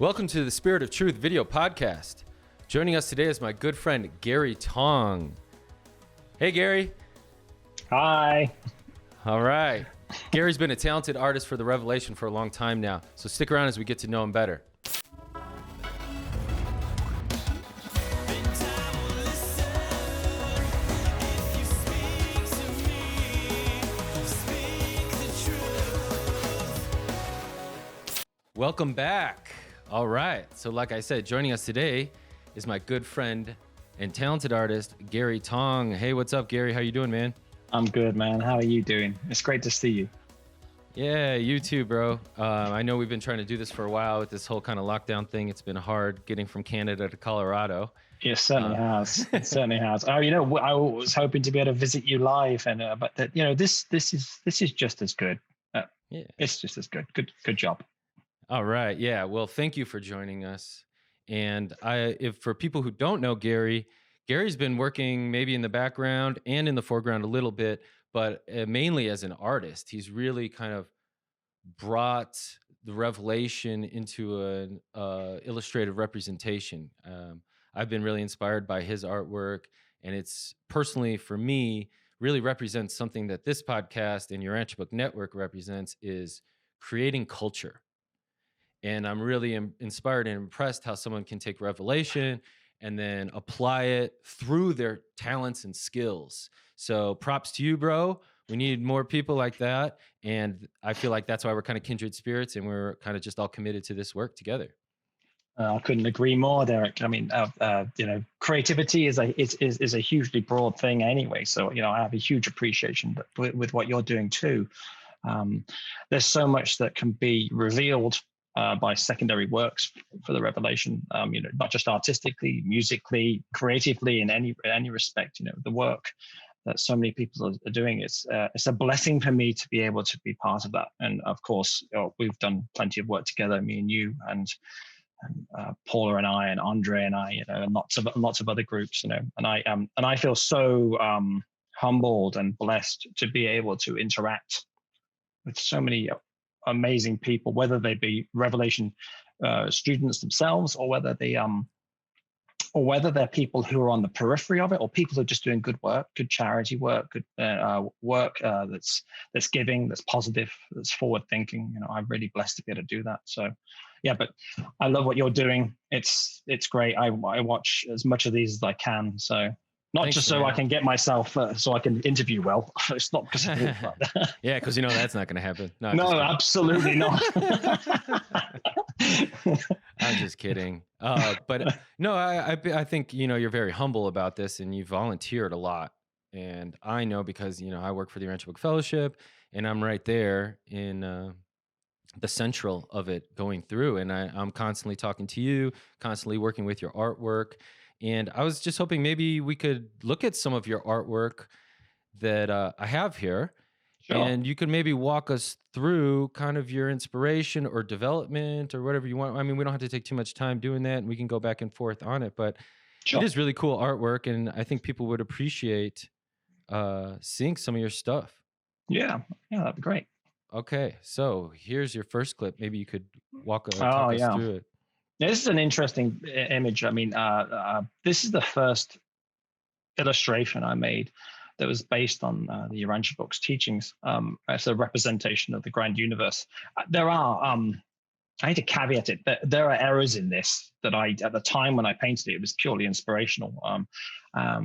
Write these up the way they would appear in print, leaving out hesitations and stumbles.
Welcome to the Spirit of Truth video podcast. Joining us today is my good friend, Gary Tong. Hey, Gary. Hi. All right. Gary's been a talented artist for the Revelation for a long time now, so stick around as we get to know him better. Welcome back. All right. So like I said, joining us today is my good friend and talented artist, Gary Tong. Hey, what's up, Gary? How you doing, man? I'm good, man. How are you doing? It's great to see you. Yeah, you too, bro. I know we've been trying to do this for a while with this whole kind of lockdown thing. It's been hard getting from Canada to Colorado. It certainly has. It certainly has. Oh, I was hoping to be able to visit you live, and but this is just as good. Yeah, it's just as good. Good job. All right. Yeah. Well, thank you for joining us. And if for people who don't know Gary's been working maybe in the background and in the foreground a little bit, but mainly as an artist. He's really kind of brought the Revelation into an illustrative representation. I've been really inspired by his artwork, and it's personally for me really represents something that this podcast and Urantia Book Network represents is creating culture. And I'm really inspired and impressed how someone can take Revelation and then apply it through their talents and skills. So props to you, bro. We need more people like that. And I feel like that's why we're kind of kindred spirits and we're kind of just all committed to this work together. I couldn't agree more, Derek. I mean, creativity is a hugely broad thing anyway. So, I have a huge appreciation with what you're doing too. There's so much that can be revealed by secondary works for the Revelation, not just artistically, musically, creatively, in any respect. The work that so many people are doing, it's a blessing for me to be able to be part of that. And of course, we've done plenty of work together, me and you, and Paula and I, and Andre and I, and lots of other groups, and I feel so humbled and blessed to be able to interact with so many amazing people, whether they be Revelation students themselves, or whether they're people who are on the periphery of it, or people who are just doing good work, good charity work, good work that's giving, that's positive, that's forward thinking. I'm really blessed to be able to do that. So, yeah, but I love what you're doing. It's great. I watch as much of these as I can. So. Not just so I can get myself, so I can interview well. It's not because of that. Yeah, because that's not going to happen. No, absolutely not. I'm just kidding. But no, I think, you're very humble about this and you volunteered a lot. And I know because, I work for the Urantia Book Fellowship and I'm right there in the central of it going through. And I'm constantly talking to you, constantly working with your artwork. And I was just hoping maybe we could look at some of your artwork that I have here. Sure. And you could maybe walk us through kind of your inspiration or development or whatever you want. I mean, we don't have to take too much time doing that and we can go back and forth on it, but Sure. It is really cool artwork. And I think people would appreciate seeing some of your stuff. Yeah, that'd be great. Okay, so here's your first clip. Maybe you could talk us through it. This is an interesting image. I mean, this is the first illustration I made that was based on the Urantia book's teachings. It's a representation of the grand universe. There are, I need to caveat it, there are errors in this that at the time when I painted it, it was purely inspirational. I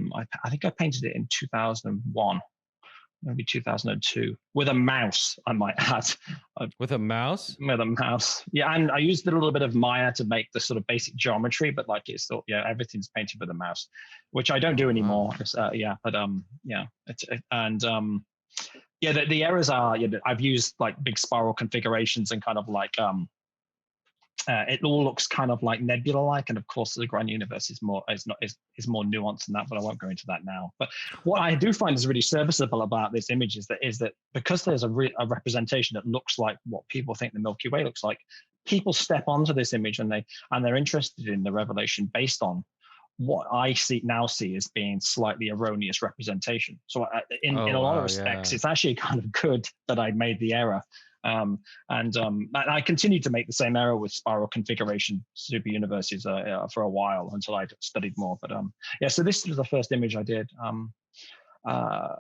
think I painted it in 2001. Maybe 2002, with a mouse, I might add. With a mouse? With a mouse, yeah. And I used a little bit of Maya to make the sort of basic geometry, but everything's painted with a mouse, which I don't do anymore. The errors are, I've used like big spiral configurations and kind of like it all looks kind of like nebula-like, and of course the grand universe is more nuanced than that, but I won't go into that now. But what I do find is really serviceable about this image is that because there's a representation that looks like what people think the Milky Way looks like, people step onto this image and they're interested in the Revelation based on what I see as being slightly erroneous representation. So in Oh a lot of wow, respects, yeah. it's actually kind of good that I made the error. And I continued to make the same error with spiral configuration superuniverses for a while until I studied more. But yeah, so this was the first image I did. Uh,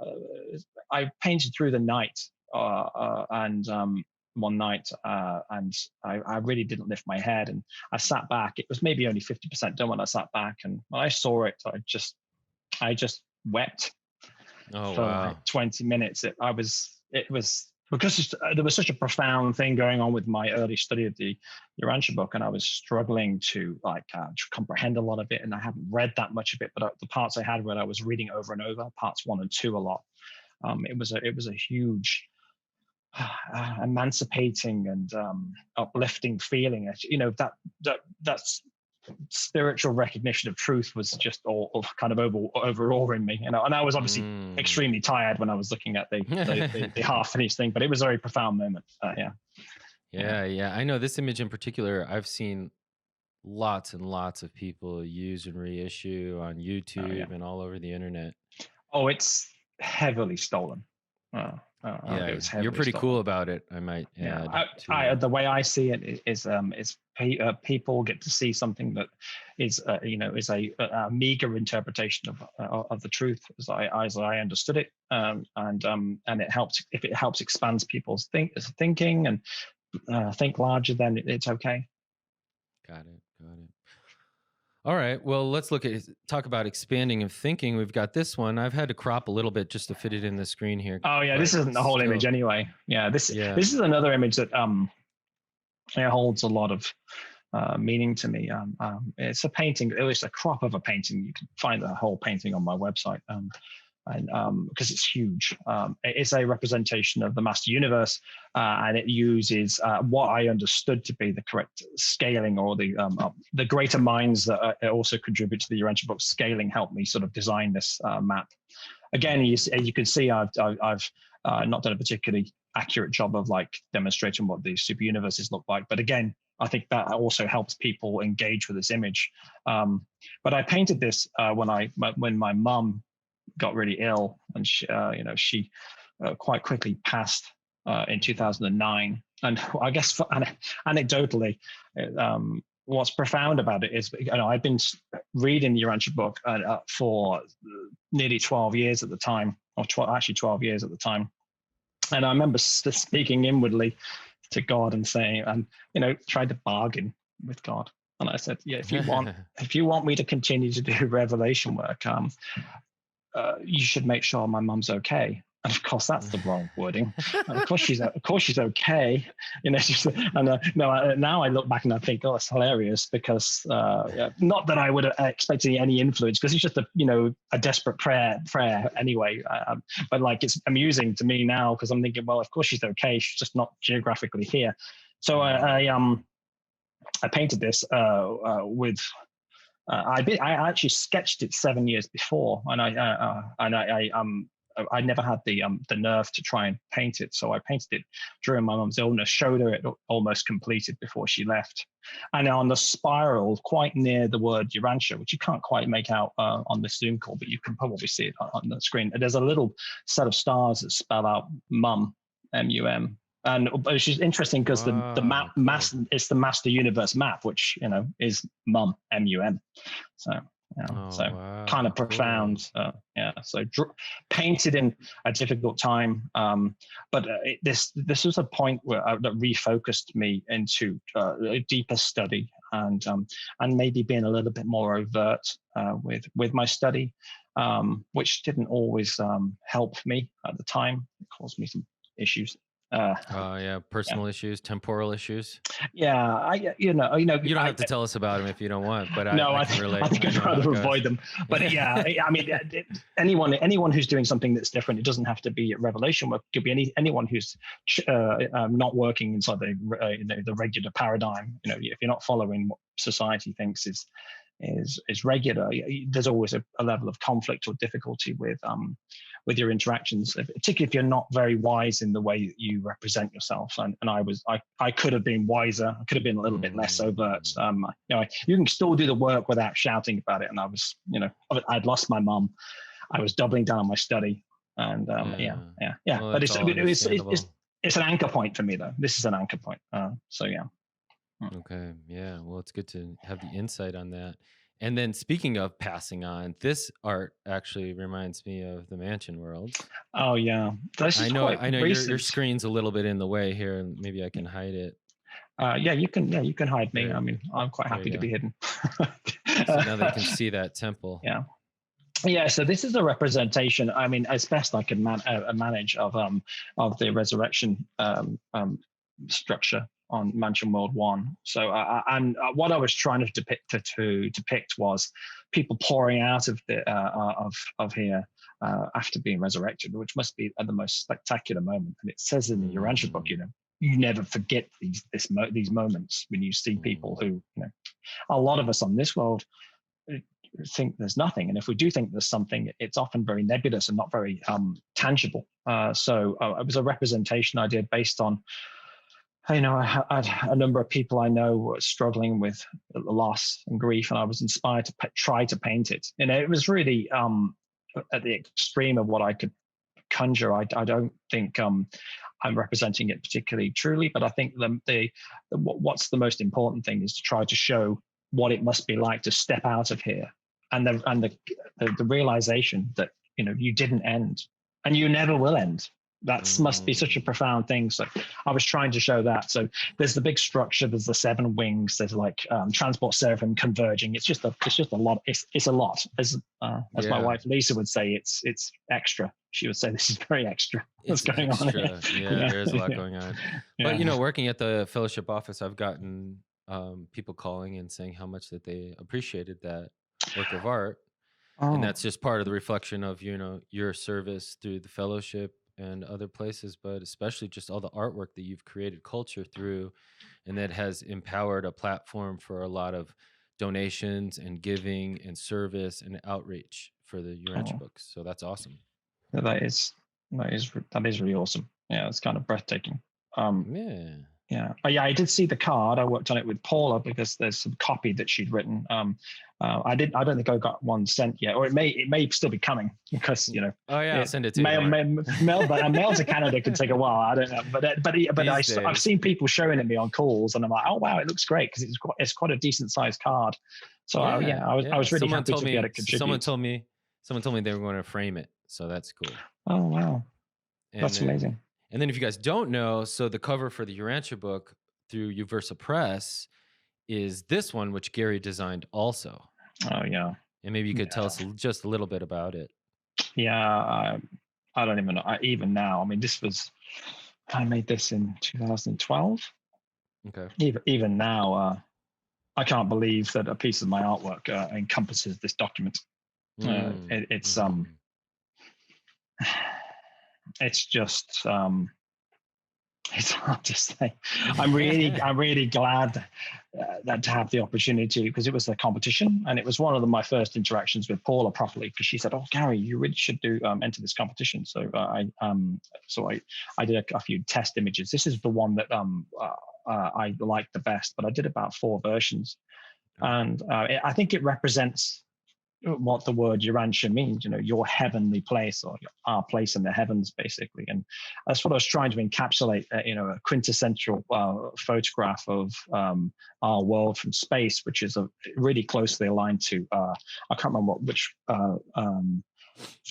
I painted through the night and one night, and I really didn't lift my head, and I sat back. It was maybe only 50% done when I sat back, and when I saw it, I just wept Oh for like wow. 20 minutes. It was because there was such a profound thing going on with my early study of the Urantia book, and I was struggling to to comprehend a lot of it, and I haven't read that much of it, but the parts I had where I was reading over and over, parts 1 and 2 a lot. It was a huge emancipating and uplifting feeling. That's spiritual recognition of truth was just all kind of overawing me, and I was obviously Mm. extremely tired when I was looking at the half finished thing, but it was a very profound moment. Yeah. Yeah, yeah. I know this image in particular, I've seen lots and lots of people use and reissue on Oh yeah. YouTube and all over the internet. Oh, it's heavily stolen. It Yeah, was you're heavily pretty cool stolen. about it, I might Yeah, add too. the way I see it is people get to see something that is is a meager interpretation of the truth as I understood it, and it helps if it helps expands people's thinking and think larger, then it's okay. Got it. Got it. All right. Well, let's talk about expanding of thinking. We've got this one. I've had to crop a little bit just to fit it in the screen here, Oh yeah, this but isn't the whole image still, anyway. Yeah, yeah. this is another image that it holds a lot of meaning to me. It's a painting, at least a crop of a painting. You can find the whole painting on my website, and because it's huge. It is a representation of the master universe, and it uses what I understood to be the correct scaling, or the greater minds that also contribute to the Urantia book scaling helped me sort of design this map. Again, you can see I've not done a particularly accurate job of like demonstrating what the super universes look like, but again, I think that also helps people engage with this image. But I painted this when my mum got really ill, and she quite quickly passed in 2009. And I guess anecdotally, what's profound about it is, I've been reading the Urantia book for nearly 12 years at the time, or 12 years at the time. And I remember speaking inwardly to God and saying, and tried to bargain with God. And I said, yeah, if you want me to continue to do revelation work, you should make sure my mum's okay. And of course, that's the wrong wording. And of course, she's okay. Now I look back and I think, oh, it's hilarious, because not that I would expect any influence, because it's just a desperate prayer anyway. But like, it's amusing to me now, because I'm thinking, well, of course she's okay. She's just not geographically here. So I painted this with I actually sketched it 7 years before, and I never had the nerve to try and paint it. So I painted it during my mum's illness, showed her it almost completed before she left. And on the spiral, quite near the word Urantia, which you can't quite make out on the Zoom call, but you can probably see it on the screen. There's a little set of stars that spell out mum, M-U-M. And which is interesting, because the map Wow, cool. it's the master universe map, which is mum, M-U-M. So Oh kind wow, of cool. profound. So painted in a difficult time, but this was a point that refocused me into a deeper study, and maybe being a little bit more overt with my study, which didn't always help me at the time. It caused me some issues. Oh yeah, Yeah, personal issues, temporal issues. yeah. You don't have to tell us about them if you don't want, but No, I can I relate. think I I'd know how it rather goes. avoid them. But yeah, I mean, anyone who's doing something that's different, it doesn't have to be revelation work. It could be anyone who's not working inside the regular paradigm. If you're not following what society thinks is regular, there's always a level of conflict or difficulty with your interactions, particularly if you're not very wise in the way you represent yourself. And I could have been wiser. I could have been a little bit less overt. You can still do the work without shouting about it. And I was, I'd lost my mom. I was doubling down on my study, and Well, but that's all understandable. it's an anchor point for me, though. This is an anchor point. So yeah. Okay. Yeah. Well, it's good to have the insight on that. And then speaking of passing on, this art actually reminds me of the Mansion Worlds. Oh yeah, this is quite I know your recent. screen's a little bit in the way here, and maybe I can hide it. You can hide me. There- I mean, I'm quite there happy you to be go. hidden. So now they can see that temple. Yeah. So this is a representation. I mean, as best I can manage of the resurrection structure on Mansion World 1. So and what I was trying to depict was people pouring out of the of here after being resurrected, which must be the most spectacular moment. And it says in the Urantia book, you never forget these moments when you see people who, a lot of us on this world think there's nothing, and if we do think there's something, it's often very nebulous and not very tangible. So it was a representation I did based on, I had a number of people I know were struggling with loss and grief, and I was inspired to try to paint it. It was really at the extreme of what I could conjure. I don't think I'm representing it particularly truly, but I think what's the most important thing is to try to show what it must be like to step out of here, and the realization that you didn't end, and you never will end. That must be such a profound thing. So I was trying to show that. So there's the big structure. There's the 7 wings. There's like transport seraphim converging. It's just a lot. It's a lot. As my wife Lisa would say, it's extra. She would say this is very extra. What's going on here? Yeah, there is a lot going on. But working at the fellowship office, I've gotten people calling and saying how much that they appreciated that work of art. And that's just part of the reflection of your service through the fellowship and other places, but especially just all the artwork that you've created culture through, and that has empowered a platform for a lot of donations and giving and service and outreach for the Urantia books. So that's awesome. That is really awesome. Yeah, it's kind of breathtaking. Yeah. Oh, yeah, I did see the card. I worked on it with Paula because there's some copy that she'd written. I don't think I got one sent yet, or it may still be coming because I'll send it to you. Mail to Canada could take a while. I don't know, but I've seen people showing it me on calls, and I'm like, oh wow, it looks great because it's quite a decent sized card. So I was really happy to be able to contribute. Someone told me they were going to frame it, so that's cool. Oh wow, that's amazing. And then if you guys don't know, so the cover for the Urantia book through Uversa Press is this one, which Gary designed also. Oh, yeah. And maybe you could tell us just a little bit about it. Yeah, I don't even know. Even now, I mean, I made this in 2012. Okay. Even now, I can't believe that a piece of my artwork encompasses this document. It's just it's hard to say. I'm really glad that to have the opportunity, because it was a competition, and it was one of my first interactions with Paula properly, because she said, "Oh, Gary, you really should enter this competition." So I did a few test images. This is the one that I liked the best, but I did about 4 versions, and I think it represents what the word Urantia means, your heavenly place, or our place in the heavens, basically. And that's what I was trying to encapsulate, a quintessential photograph of our world from space, which is really closely aligned to, I can't remember which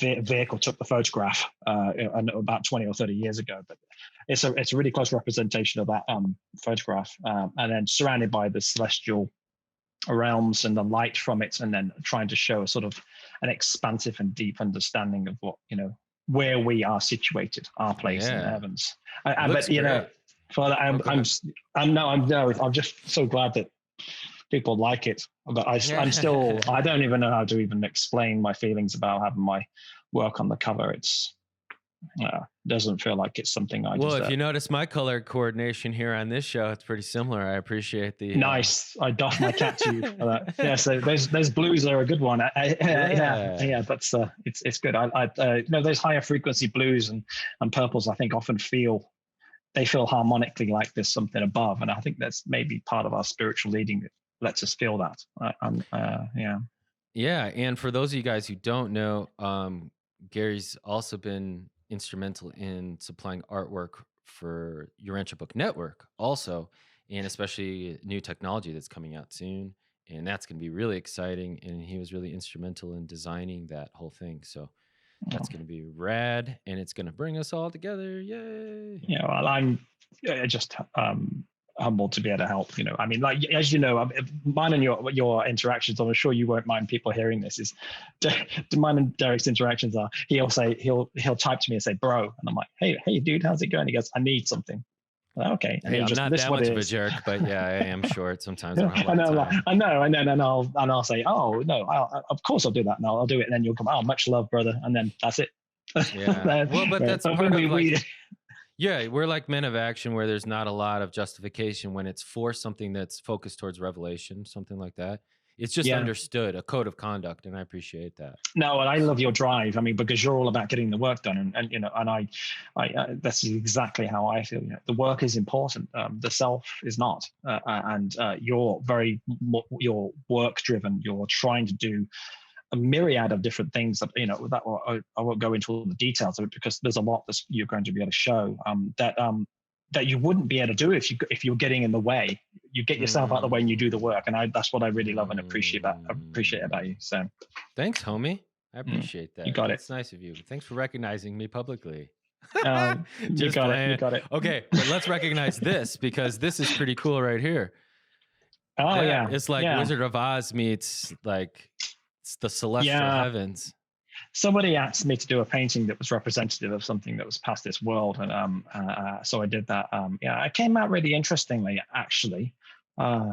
vehicle took the photograph about 20 or 30 years ago, but it's a really close representation of that photograph, and then surrounded by the celestial realms and the light from it, and then trying to show a sort of an expansive and deep understanding of what where we are situated, our place in the heavens. I'm just so glad that people like it, but I'm still I don't even know how to even explain my feelings about having my work on the cover. It's doesn't feel like it's something I Well, if deserve. you notice my color coordination here on this show, it's pretty similar. I appreciate the Nice. I doff my cap to you for that. Yeah. So those blues are a good one. yeah. Yeah. That's it's good. Those higher frequency blues and purples, I think often they feel harmonically like there's something above, and I think that's maybe part of our spiritual leading that lets us feel that. Yeah. Yeah, and for those of you guys who don't know, Gary's also been instrumental in supplying artwork for Urantia Book Network, also, and especially new technology that's coming out soon, and that's going to be really exciting. And he was really instrumental in designing that whole thing. So that's going to be rad, and it's going to bring us all together. Yay! Yeah, well, I'm just humbled to be able to help. I mean, like as you know, mine and your interactions. I'm sure you won't mind people hearing this. Is mine and Derek's interactions are he'll type to me and say, "Bro," and I'm like, "Hey, dude, how's it going?" He goes, "I need something." Okay, and Hey, he'll I'm just not this is that what much it of a is. jerk, but yeah, I am short sometimes. I don't have a I lot of know, like, time. I know, and I'll say, "Oh no, of course I'll do that." No, I'll do it, and then you'll come, "Oh, much love, brother," and then that's it. Yeah. Well, but that's But part of like, we yeah, we're like men of action where there's not a lot of justification when it's for something that's focused towards revelation, something like that. It's just yeah. understood, a code of conduct, and I appreciate that. No, and I love your drive. I mean, because you're all about getting the work done, and that's exactly how I feel. The work is important. The self is not, and you're you're work driven. You're trying to do a myriad of different things that I won't go into all the details of it because there's a lot that you're going to be able to show that you wouldn't be able to do if you're getting in the way. You get yourself out of the way and you do the work, and that's what I really love and appreciate about you. So Thanks, homie. I mm, appreciate you that. got it. That's nice of you. Thanks for recognizing me publicly. You Just got it. You playing. got it. Okay, but let's recognize this because this is pretty cool right here. Oh That yeah, it's like yeah, Wizard of Oz meets like it's the celestial yeah. heavens. Somebody asked me to do a painting that was representative of something that was past this world, and so I did that. Yeah, it came out really interestingly, actually. Uh,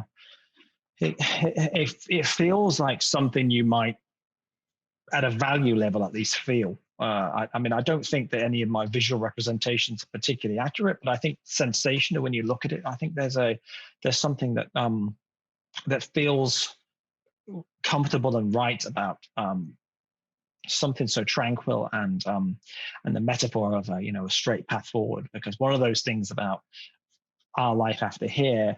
it feels like something you might, at a value level at least, feel. I mean, I don't think that any of my visual representations are particularly accurate, but I think sensational when you look at it. I think there's something that feels comfortable and right about something so tranquil and the metaphor of a straight path forward. Because one of those things about our life after here,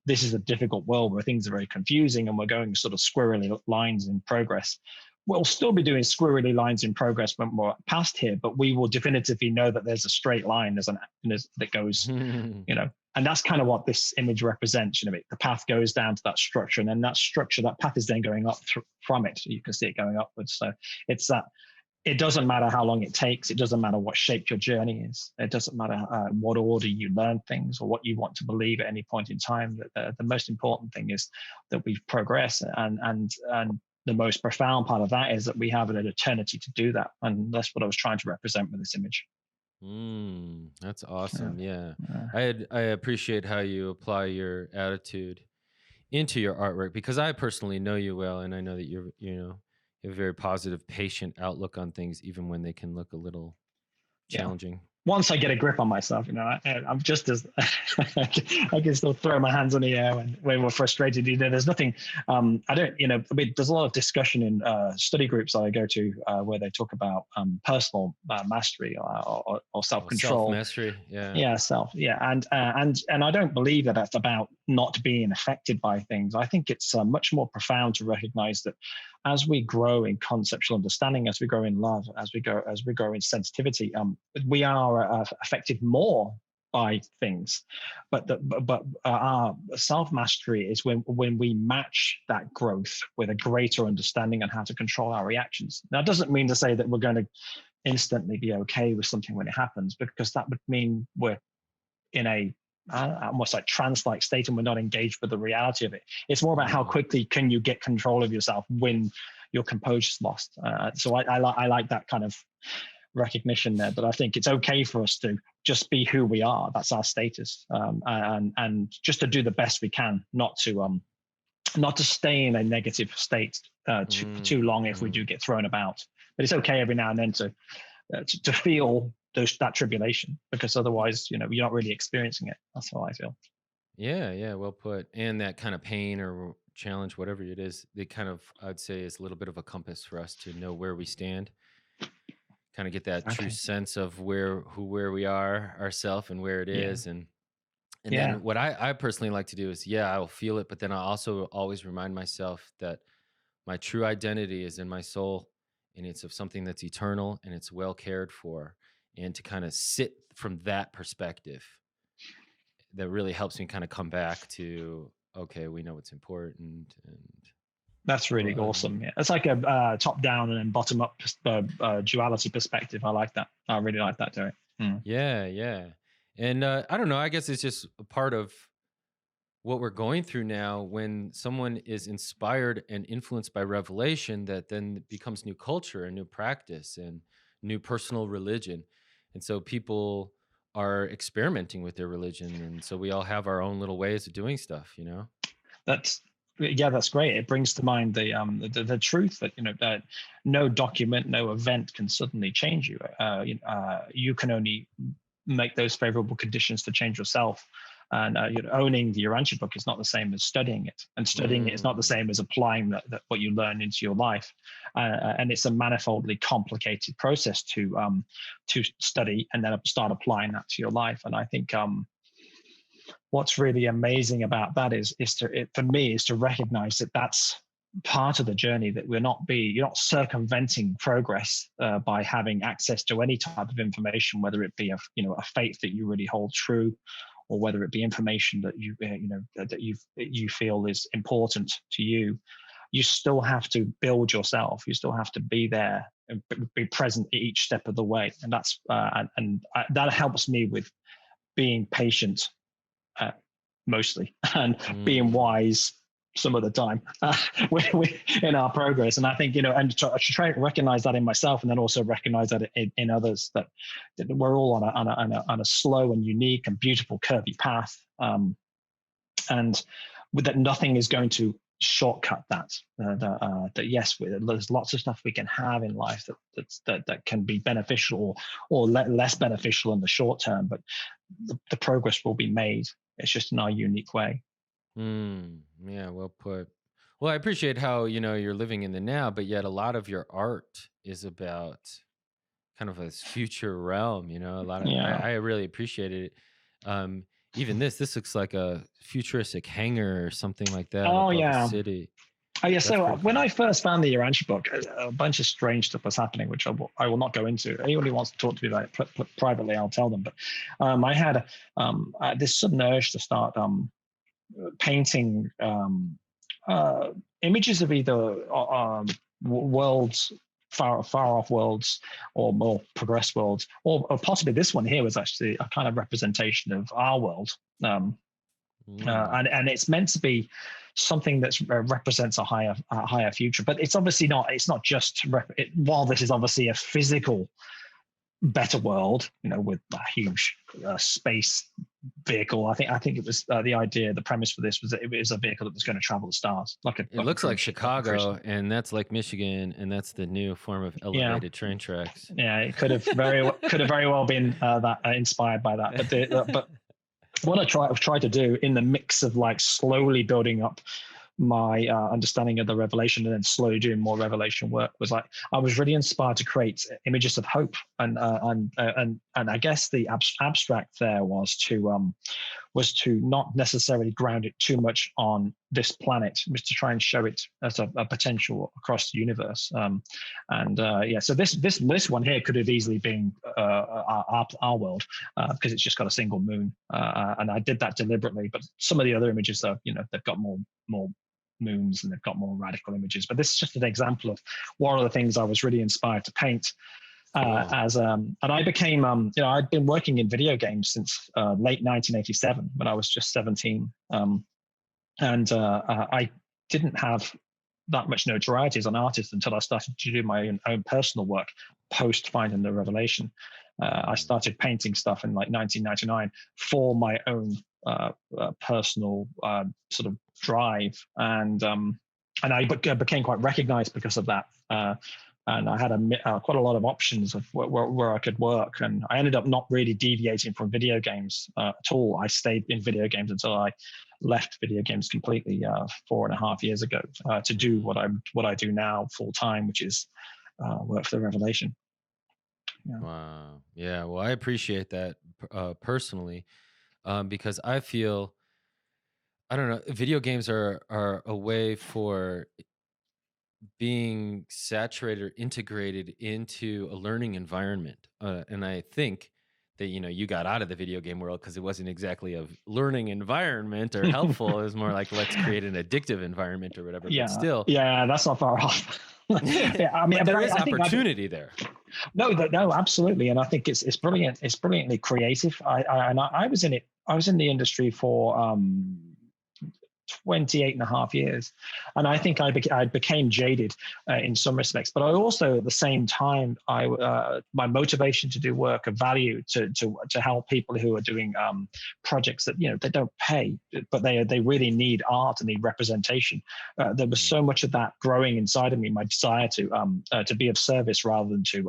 this is a difficult world where things are very confusing and we're going sort of squirrely lines in progress. We'll still be doing squirrely lines in progress when we're past here, but we will definitively know that there's a straight line that goes, and that's kind of what this image represents. The path goes down to that structure, and then that path is then going up from it. You can see it going upwards. So it's that. It doesn't matter how long it takes. It doesn't matter what shape your journey is. It doesn't matter what order you learn things or what you want to believe at any point in time. The most important thing is that we've progressed, and the most profound part of that is that we have an eternity to do that. And that's what I was trying to represent with this image. That's awesome. Yeah. Yeah. I appreciate how you apply your attitude into your artwork because I personally know you well and I know that you have a very positive, patient outlook on things even when they can look a little Yeah. challenging. Once I get a grip on myself, I'm just as I can still throw my hands on the air when we're frustrated. There's nothing. I don't. There's a lot of discussion in study groups that I go to where they talk about personal mastery or self-control. Self-mastery, yeah. Yeah, yeah, and I don't believe that that's about not being affected by things. I think it's much more profound to recognize that as we grow in conceptual understanding, as we grow in love, as we grow in sensitivity, we are affected more by things. But our self mastery is when we match that growth with a greater understanding on how to control our reactions. Now, it doesn't mean to say that we're going to instantly be okay with something when it happens, because that would mean we're in a almost like trance-like state and we're not engaged with the reality of it. It's more about how quickly can you get control of yourself when your composure's lost. So I like that kind of recognition there, but I think it's okay for us to just be who we are. That's our status, and just to do the best we can, not to stay in a negative state for too long if we do get thrown about. But it's okay every now and then to feel that tribulation, because otherwise, you're not really experiencing it. That's how I feel. Yeah, well put. And that kind of pain or challenge, whatever it is, they kind of, I'd say, is a little bit of a compass for us to know where we stand, kind of get that true Exactly. sense of where we are ourself and where it Yeah. is. And Yeah. then what I personally like to do is, yeah, I will feel it, but then I also always remind myself that my true identity is in my soul, and it's of something that's eternal and it's well cared for. And to kind of sit from that perspective, that really helps me kind of come back to, okay, we know what's important. And That's really awesome. Yeah, it's like a top down and then bottom up duality perspective. I like that. I really like that, Derek. Mm. yeah. And I don't know, I guess it's just a part of what we're going through now when someone is inspired and influenced by revelation, that then becomes new culture and new practice and new personal religion. And so people are experimenting with their religion, and so we all have our own little ways of doing stuff, you know. That's Yeah, that's great. It brings to mind the truth that that no document, no event can suddenly change you. You can only make those favorable conditions to change yourself. And owning the Urantia book is not the same as studying it, and studying it is not the Mm. same as applying what you learn into your life. And it's a manifoldly complicated process to study and then start applying that to your life. And I think what's really amazing about that for me is to recognize that that's part of the journey, that you're not circumventing progress by having access to any type of information, whether it be a faith that you really hold true, or whether it be information that you feel is important to you. You still have to build yourself. You still have to be there and be present each step of the way. And that helps me with being patient, mostly, and being Mm. wise some of the time in our progress. And I think, and try to recognize that in myself, and then also recognize that in others, that we're all on a slow and unique and beautiful curvy path. And with that, nothing is going to shortcut that. That yes, there's lots of stuff we can have in life that can be beneficial or less beneficial in the short term, but the progress will be made. It's just in our unique way. Yeah, well put. Well, I appreciate how, you're living in the now, but yet a lot of your art is about kind of a future realm, a lot of, Yeah. I really appreciated it. Um, Even this looks like a futuristic hangar or something like that Oh above a yeah. city. Oh yeah. That's So pretty when I cool. first found the Urantia book, a bunch of strange stuff was happening, which I will not go into. Anyone who wants to talk to me about it privately, I'll tell them. But I had this sudden urge to start painting uh, images of either worlds, far off worlds, or more progressed worlds, or possibly this one here was actually a kind of representation of our world. Um, Mm. and it's meant to be something that represents a higher future, but it's obviously not. It's not just while this is obviously a physical better world, with a huge space vehicle. I think it was the premise for this was that it was a vehicle that was going to travel the stars, It looks like like a cruise Chicago, ship. and that's like Michigan, and that's the new form of Yeah, elevated train tracks. yeah, it could have very well been that inspired by that. But what I've tried to do in the mix of like slowly building up my understanding of the revelation and then slowly doing more revelation work was like I was really inspired to create images of hope, and I guess the abstract there was to not necessarily ground it too much on this planet, was to try and show it as a potential across the universe. And yeah, so this one here could have easily been our world, because it's just got a single moon, and I did that deliberately. But some of the other images are, they've got more moons and they've got more radical images. But this is just an example of one of the things I was really inspired to paint. Cool. And I became, I'd been working in video games since late 1987 when I was just 17. And I didn't have that much notoriety as an artist until I started to do my own personal work post finding the revelation. I Mm. started painting stuff in like 1999 for my own personal sort of drive, and I became quite recognized because of that. and I had quite a lot of options of where I could work. And I ended up not really deviating from video games at all. I stayed in video games until I left video games completely 4.5 years ago to do what I do now full time, which is work for the Revelation. Yeah. Wow. Yeah. Well, I appreciate that personally, because I feel, I don't know, video games are a way for being saturated or integrated into a learning environment. And I think that, you got out of the video game world because it wasn't exactly a learning environment or helpful. It was more like, let's create an addictive environment or whatever. But Yeah, still, yeah, that's not far off. Yeah, I mean, but but there is I think opportunity there. no, absolutely, and I think it's brilliant. It's brilliantly creative. I was in it. I was in the industry for 28 and a half years. And I think I became jaded in some respects. But I also, at the same time, my motivation to do work of value to help people who are doing projects that, they don't pay, but they really need art and need representation. There was so much of that growing inside of me, my desire to be of service rather than to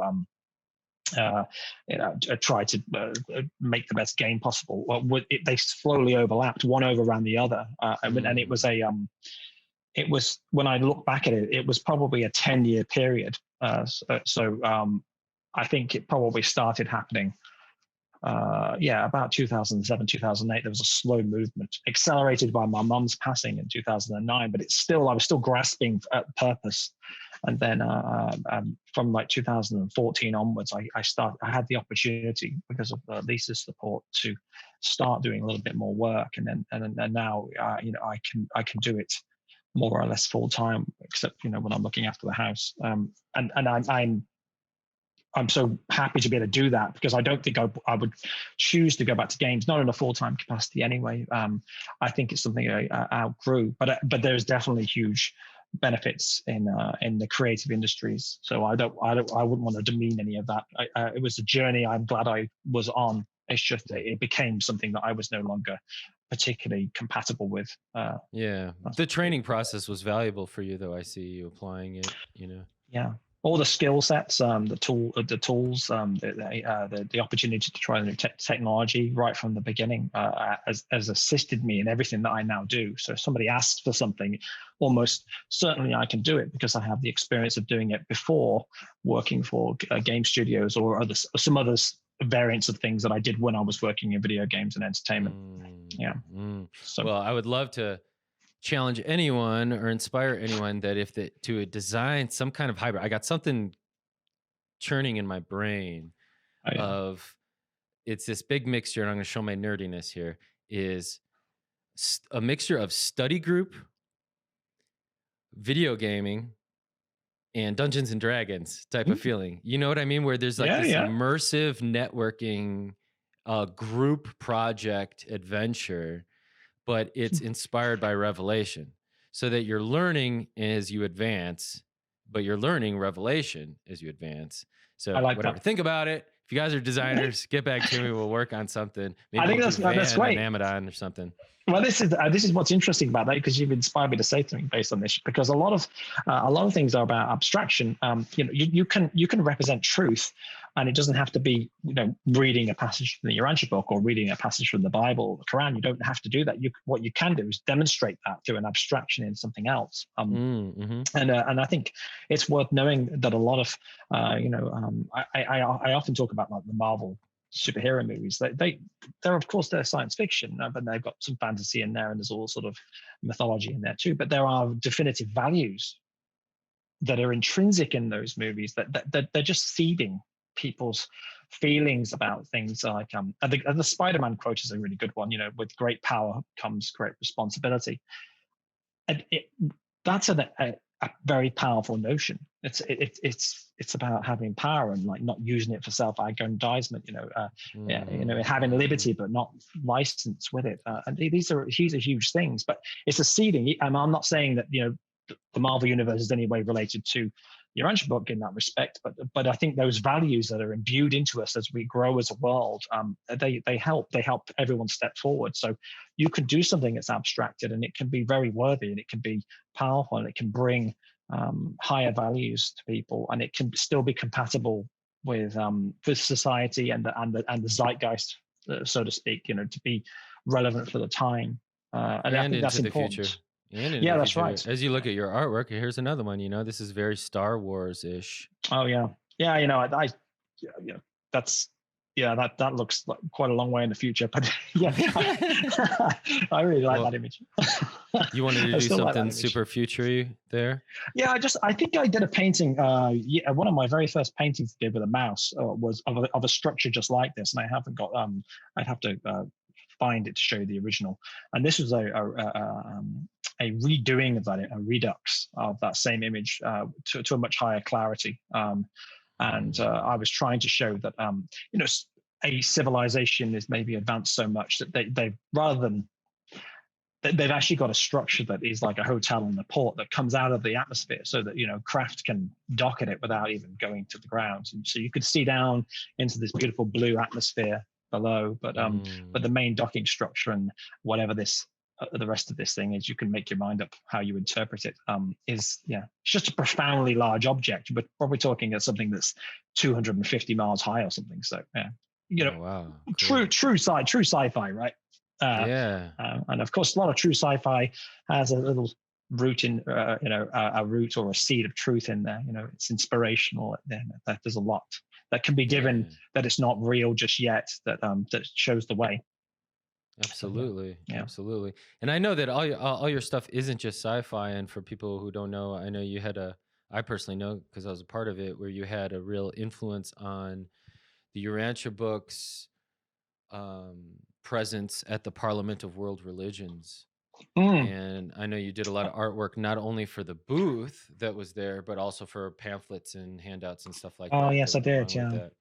try to make the best game possible. They slowly overlapped, one overran the other, and it was it was, when I look back at it, it was probably a 10-year period. I think it probably started happening. About 2007, 2008, there was a slow movement accelerated by my mum's passing in 2009, but I was still grasping at purpose. And then from like 2014 onwards, I had the opportunity because of Lisa's support to start doing a little bit more work. And now, I can do it more or less full time, except, when I'm looking after the house. I'm so happy to be able to do that, because I don't think I would choose to go back to games, not in a full-time capacity anyway. I think it's something I outgrew, but there's definitely huge benefits in the creative industries. So I wouldn't want to demean any of that. It was a journey I'm glad I was on. It's just it became something that I was no longer particularly compatible with. Yeah. The training process was valuable for you, though. I see you applying it. Yeah, all the skill sets, the tools, the opportunity to try new technology right from the beginning has assisted me in everything that I now do. So if somebody asks for something, almost certainly I can do it because I have the experience of doing it before, working for game studios or some other variants of things that I did when I was working in video games and entertainment. Yeah. So Well, I would love to challenge anyone or inspire anyone that to design some kind of hybrid. I got something churning in my brain yeah. of, it's this big mixture, and I'm going to show my nerdiness here, is a mixture of study group, video gaming, and Dungeons and Dragons type of feeling. You know what I mean? Where there's like this immersive networking group project adventure, but it's inspired by revelation, so that you're learning as you advance, but you're learning revelation as you advance. So I like whatever. that. Think about it. If you guys are designers, get back to me. We'll work on something. Maybe I think we'll that's do Van great. and Amadon or something. Well, this is what's interesting about that, because you've inspired me to say something based on this. Because a lot of things are about abstraction. You can represent truth, and it doesn't have to be reading a passage from the Urantia book or reading a passage from the Bible or the Quran. You don't have to do that. What you can do is demonstrate that through an abstraction in something else. And I think it's worth knowing that a lot of I often talk about like the Marvel superhero movies. They're of course they're science fiction, but they've got some fantasy in there, and there's all sort of mythology in there too. But there are definitive values that are intrinsic in those movies that they're just seeding people's feelings about things. Like the Spider-Man quote is a really good one. With great power comes great responsibility, and that's a very powerful notion. It's about having power and like not using it for self-aggrandizement. Having liberty but not license with it. And these are huge things. But it's a seeding. I'm not saying that the Marvel universe is in any way related to the Urantia book in that respect, but I think those values that are imbued into us as we grow as a world, they help everyone step forward. So you can do something that's abstracted, and it can be very worthy, and it can be powerful, and it can bring higher values to people, and it can still be compatible with society and the zeitgeist, so to speak. To be relevant for the time, and I And think that's into the important. future. And into Yeah, the that's future. right. As you look at your artwork, here's another one. This is very Star Wars-ish. Oh yeah, yeah. Yeah, yeah, that's yeah, that looks like quite a long way in the future, but yeah, I really like that Well, image. you wanted to I do still like that something image. super futury there? Yeah, I think I did a painting. Yeah, one of my very first paintings I did with a mouse was of a structure just like this, and I haven't got. I'd have to find it to show you the original. And this was a redoing of that, a redux of that same image to a much higher clarity. And I was trying to show that a civilization is maybe advanced so much that they rather than they've actually got a structure that is like a hotel in the port that comes out of the atmosphere, so that craft can dock at it without even going to the ground. And so you could see down into this beautiful blue atmosphere below, but the main docking structure and whatever this the rest of this thing is, you can make your mind up how you interpret it. Is it's just a profoundly large object, but probably talking of something that's 250 miles high or something. So Oh, wow. Cool. true sci-fi, right? Yeah. And of course, a lot of true sci-fi has a little root in, a root or a seed of truth in there. It's inspirational. That there's a lot that can be given, that it's not real just yet. That shows the way. Absolutely. So, yeah. Absolutely. And I know that all your stuff isn't just sci-fi. And for people who don't know, I know you had I personally know because I was a part of it, where you had a real influence on the Urantia books, presence at the Parliament of World Religions. And I know you did a lot of artwork, not only for the booth that was there, but also for pamphlets and handouts and stuff like Oh that yes, I went did. along with Yeah. that.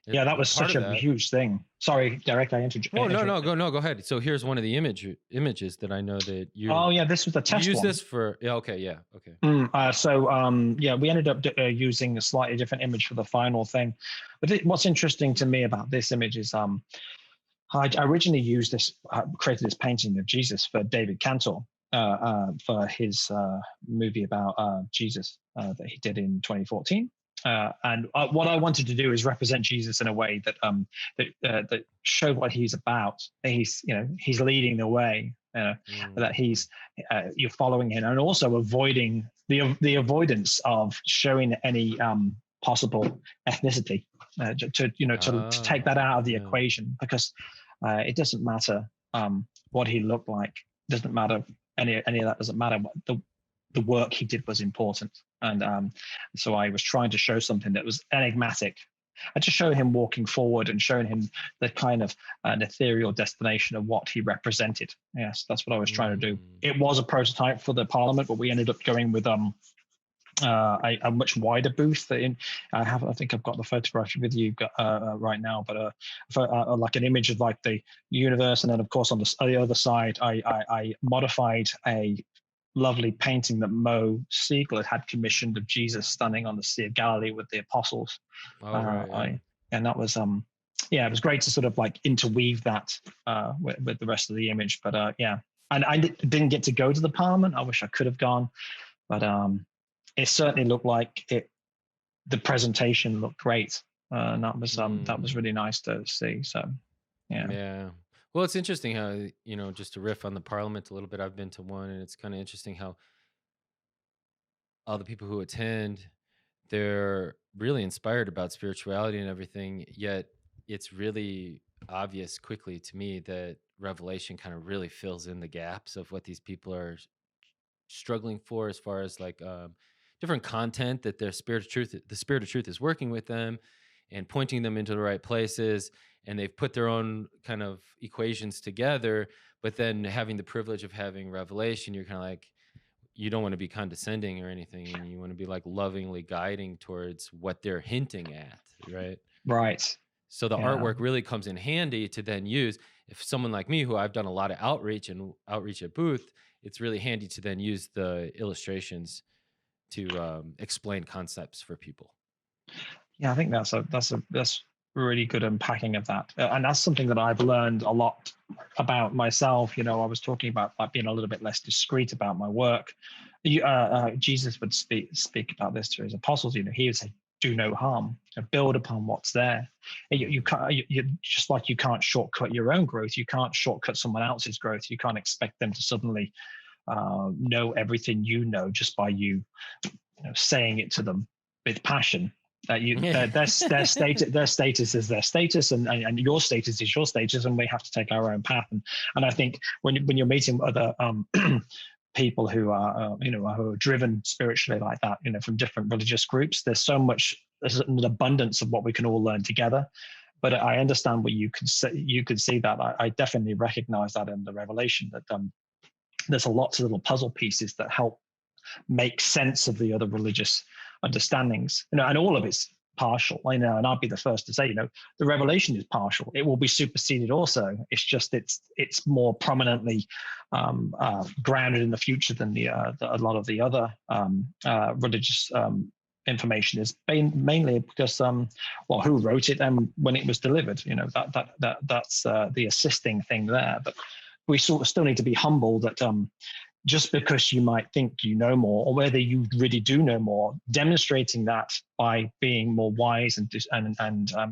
Yeah, that And was part such of a that. huge thing. Sorry, Derek, I Oh no, interrupted. go ahead. So here's one of the images that I know that Oh yeah, this was the you test use one. this for. Yeah, okay, yeah, okay. Yeah, we ended up using a slightly different image for the final thing. But what's interesting to me about this image is I originally used created this painting of Jesus for David Cantor for his movie about Jesus that he did in 2014. And what I wanted to do is represent Jesus in a way that showed what he's about. He's leading the way. That you're following him, and also avoiding the avoidance of showing any possible ethnicity to take that out of the equation, because it doesn't matter what he looked like. Doesn't matter any of that. Doesn't matter. The work he did was important, and so I was trying to show something that was enigmatic, and to show him walking forward and showing him the kind of an ethereal destination of what he represented. Yes, that's what I was trying to do. It was a prototype for the Parliament, but we ended up going with a much wider booth. I think I've got the photograph with you right now, but like an image of like the universe, and then of course on the other side, I modified a lovely painting that Mo Siegel had commissioned of Jesus standing on the Sea of Galilee with the apostles. And that was it was great to sort of like interweave that with the rest of the image. But yeah, and I didn't get to go to the Parliament. I wish I could have gone, but it certainly looked like the presentation looked great, and that was really nice to see. So yeah. Well, it's interesting how, just to riff on the Parliament a little bit, I've been to one, and it's kind of interesting how all the people who attend, they're really inspired about spirituality and everything, yet it's really obvious quickly to me that Revelation kind of really fills in the gaps of what these people are struggling for, as far as like different content that the spirit of truth is working with them and pointing them into the right places, and they've put their own kind of equations together. But then having the privilege of having Revelation, you're kind of like, you don't want to be condescending or anything, and you want to be like lovingly guiding towards what they're hinting at, right. So the artwork really comes in handy to then use. If someone like me, who I've done a lot of outreach at booth, it's really handy to then use the illustrations to explain concepts for people. Yeah, I think that's really good unpacking of that. And that's something that I've learned a lot about myself. I was talking about like being a little bit less discreet about my work. Jesus would speak about this to his apostles. He would say, "Do no harm, build upon what's there." You can't. You just like you can't shortcut your own growth. You can't shortcut someone else's growth. You can't expect them to suddenly know everything just by you saying it to them with passion. Their status is their status, and your status is your status, and we have to take our own path. And I think when you're meeting other people who are who are driven spiritually like that, from different religious groups, there's an abundance of what we can all learn together. But I understand what you could say. You could see that. I definitely recognize that in the revelation, that there's a lots of little puzzle pieces that help make sense of the other religious understandings, and all of it's partial, and I'd be the first to say, the revelation is partial. It will be superseded also. It's just it's more prominently grounded in the future than a lot of the other religious information is, mainly because who wrote it and when it was delivered. That's the assisting thing there. But we sort of still need to be humble that just because you might think you know more, or whether you really do know more, demonstrating that by being more wise and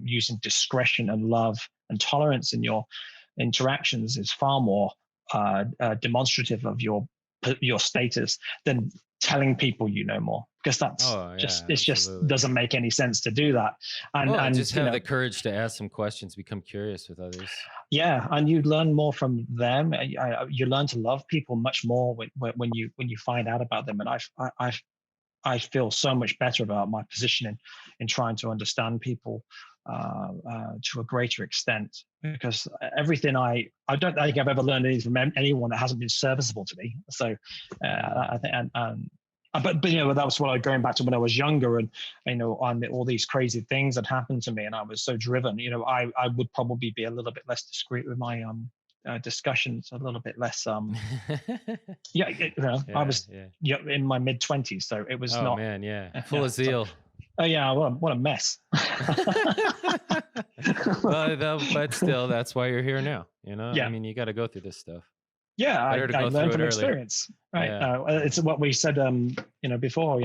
using discretion and love and tolerance in your interactions is far more demonstrative of your status than telling people you know more, because just doesn't make any sense to do that. And just have the courage to ask some questions, become curious with others. Yeah, and you learn more from them. You learn to love people much more when you find out about them. And I feel so much better about my position in trying to understand people to a greater extent, because everything I don't think I've ever learned anything from anyone that hasn't been serviceable to me. So I think but that was what going back to when I was younger, and on all these crazy things that happened to me, and I was so driven. I would probably be a little bit less discreet with my discussions, a little bit less. I was in my mid-20s, so it was not. Man, full of zeal. Oh yeah, what a mess. But still, that's why you're here now. Yeah. I mean, you got to go through this stuff. Yeah, I learned from experience, right? Yeah. It's what we said, before.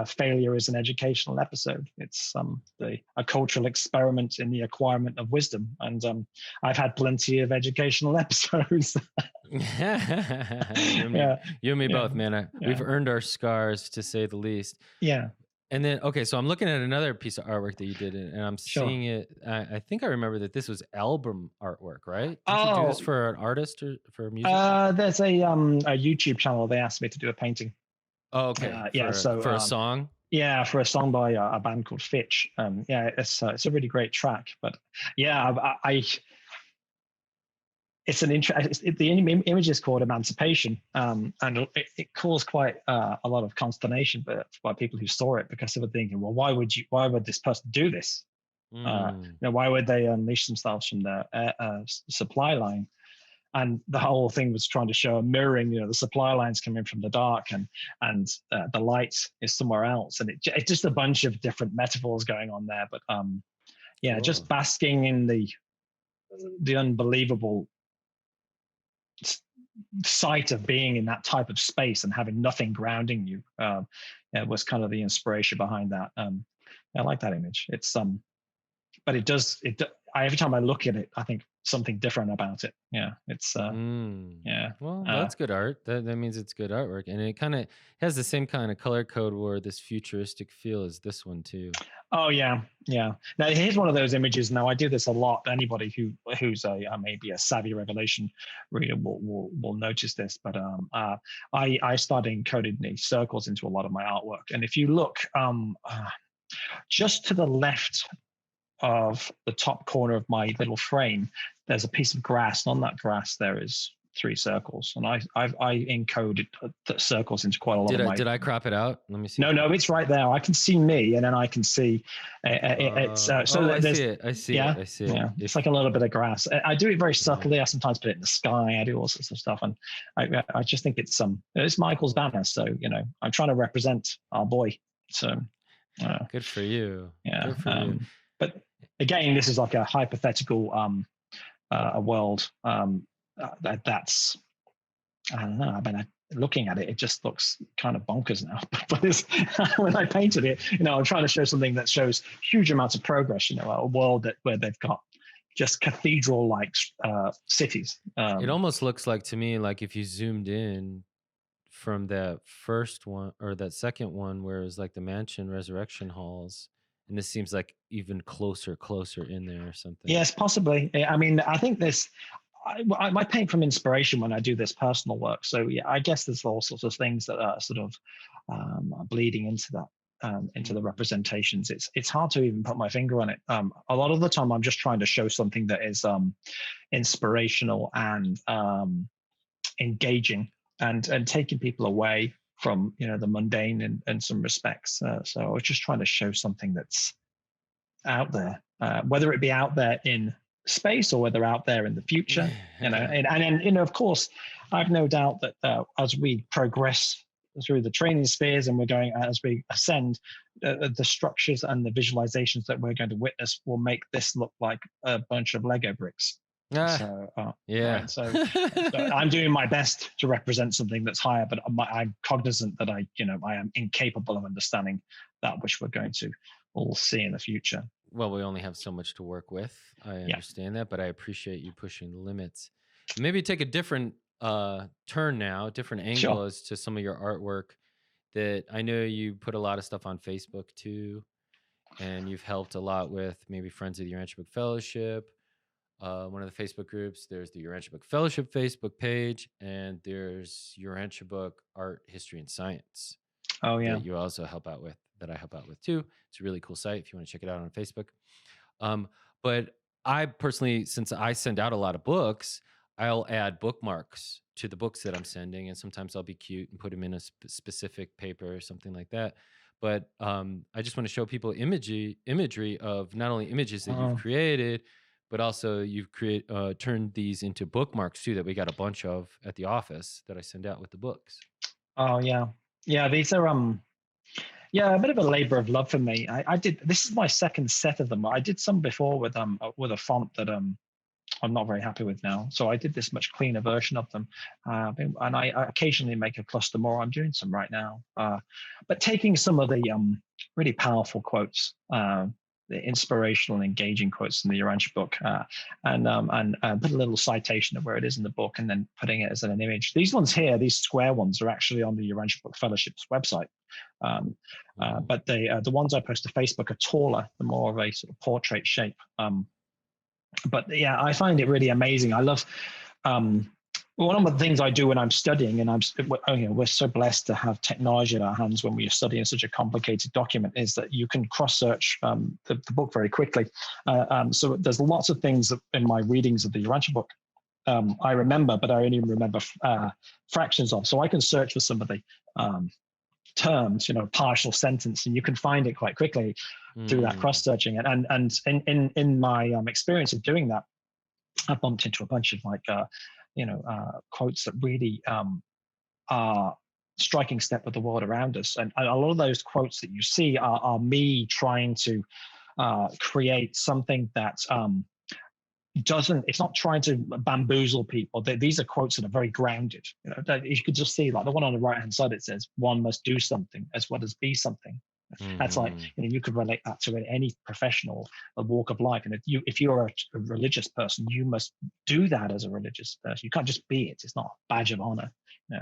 Failure is an educational episode. It's a cultural experiment in the acquirement of wisdom, and I've had plenty of educational episodes. You and me both, man. We've earned our scars, to say the least. Yeah. And then, okay, so I'm looking at another piece of artwork that you did, and I'm seeing it. I think I remember that this was album artwork, right? Did you do this for an artist or for music? There's a YouTube channel. They asked me to do a painting. Oh, okay. For a song. Yeah, for a song by a band called Fitch. It's a really great track. But it's the image is called Emancipation, and it caused quite a lot of consternation by people who saw it, because they were thinking, well, why would this person do this? Why would they unleash themselves from their supply line? And the whole thing was trying to show a mirroring. The supply lines coming from the dark, and the light is somewhere else, and it's just a bunch of different metaphors going on there. But cool. Just basking in the unbelievable sight of being in that type of space and having nothing grounding you was kind of the inspiration behind that. I like that image. It's but every time I look at it, I think something different about it. It's well, that's good art. That means it's good artwork, and it kind of has the same kind of color code or this futuristic feel as this one too. Oh yeah. Now here's one of those images. Now I do this a lot. Anybody who's maybe a savvy revelation reader will notice this. But I started encoding these circles into a lot of my artwork, and if you look just to the left of the top corner of my little frame, there's a piece of grass, and on that grass there is 3 circles, and I encoded the circles into quite a lot of my... Did I crop it out? Let me see. No, it's right there. I can see me, and then I can see I see it. It's like a little bit of grass. I do it very subtly. I sometimes put it in the sky. I do all sorts of stuff, and I just think it's Michael's banner. So I'm trying to represent our boy. So good for you. Yeah. Good for you. But again, this is like a hypothetical a world that's, I don't know. I mean, looking at it, it just looks kind of bonkers now. But when I painted it, I'm trying to show something that shows huge amounts of progress. A world where they've got just cathedral-like cities. It almost looks like to me like if you zoomed in from that first one or that second one, where it was like the mansion resurrection halls, and this seems like even closer in there or something. Yes, possibly. I mean, I think this. I paint from inspiration when I do this personal work. So yeah, I guess there's all sorts of things that are sort of bleeding into that. Into the representations, it's hard to even put my finger on it. A lot of the time, I'm just trying to show something that is inspirational and engaging, and taking people away from the mundane in some respects. So I was just trying to show something that's out there, whether it be out there in space or whether out there in the future. And of course, I've no doubt that as we progress through the training spheres and as we ascend, the structures and the visualizations that we're going to witness will make this look like a bunch of Lego bricks. So yeah. so I'm doing my best to represent something that's higher, but I'm cognizant that I am incapable of understanding that which we're going to all see in the future. Well, we only have so much to work with. I understand that, but I appreciate you pushing the limits. Maybe take a different turn now, different angle as to some of your artwork. That I know you put a lot of stuff on Facebook too, and you've helped a lot with maybe Friends of the Urantia Book Fellowship. One of the Facebook groups. There's the Urantia Book Fellowship Facebook page, and there's Urantia Book Art, History, and Science. Oh yeah, that you also help out with. That I help out with too. It's a really cool site if you want to check it out on Facebook. But I personally, since I send out a lot of books, I'll add bookmarks to the books that I'm sending, and sometimes I'll be cute and put them in a specific paper or something like that. But I just want to show people imagery of not only images that you've created, but also you've turned these into bookmarks too, that we got a bunch of at the office that I send out with the books. Oh yeah, these are a bit of a labor of love for me. This is my second set of them. I did some before with a font that I'm not very happy with now. So I did this much cleaner version of them. And I occasionally make a cluster more. I'm doing some right now. But taking some of the really powerful quotes, the inspirational and engaging quotes in the Urantia book, and put a little citation of where it is in the book, and then putting it as an image. These ones here, these square ones, are actually on the Urantia Book Fellowship's website. But the ones I post to Facebook are taller, they're more of a sort of portrait shape. But yeah, I find it really amazing. I love one of the things I do when I'm studying, and we're so blessed to have technology in our hands when we are studying such a complicated document, is that you can cross-search the book very quickly. So there's lots of things in my readings of the Urantia book I remember, but I only remember fractions of. So I can search for some of the terms, partial sentence, and you can find it quite quickly through that cross-searching. And in my experience of doing that, I bumped into a bunch of quotes that really are striking step with the world around us. And a lot of those quotes that you see are me trying to create something that it's not trying to bamboozle people. These are quotes that are very grounded. You could just see, like the one on the right-hand side, it says, "One must do something as well as be something." That's like, you could relate that to any professional walk of life. And if you're a religious person, you must do that as a religious person. You can't just be it. It's not a badge of honor.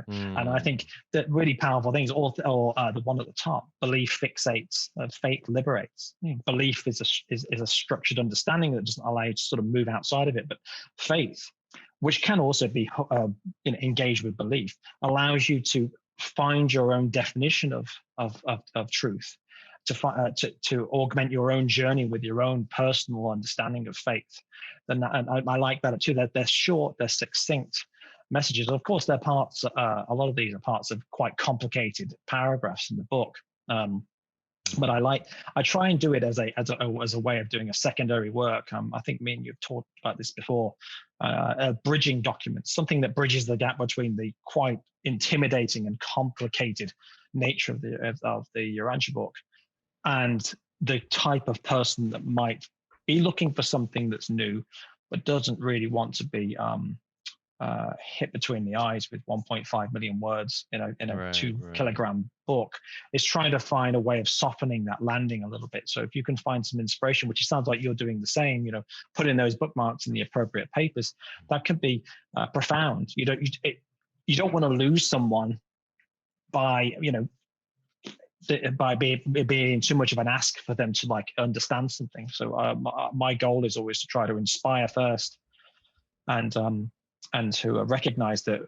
And I think that really powerful things, or the one at the top, belief fixates, faith liberates. Belief is a structured understanding that doesn't allow you to sort of move outside of it. But faith, which can also be engaged with belief, allows you to find your own definition of truth, to augment your own journey with your own personal understanding of faith. And I like that too. That they're short, they're succinct messages. Of course, they're parts. A lot of these are parts of quite complicated paragraphs in the book. But I try and do it as a way of doing a secondary work. I think me and you've talked about this before. Bridging documents, something that bridges the gap between the quite intimidating and complicated nature of the Urantia book and the type of person that might be looking for something that's new, but doesn't really want to be hit between the eyes with 1.5 million words in a Right, 2 kilogram book. Is trying to find a way of softening that landing a little bit. So if you can find some inspiration, which it sounds like you're doing the same, putting those bookmarks in the appropriate papers, that could be profound. You don't want to lose someone by by being too much of an ask for them to like understand something. So my goal is always to try to inspire first, and to recognize that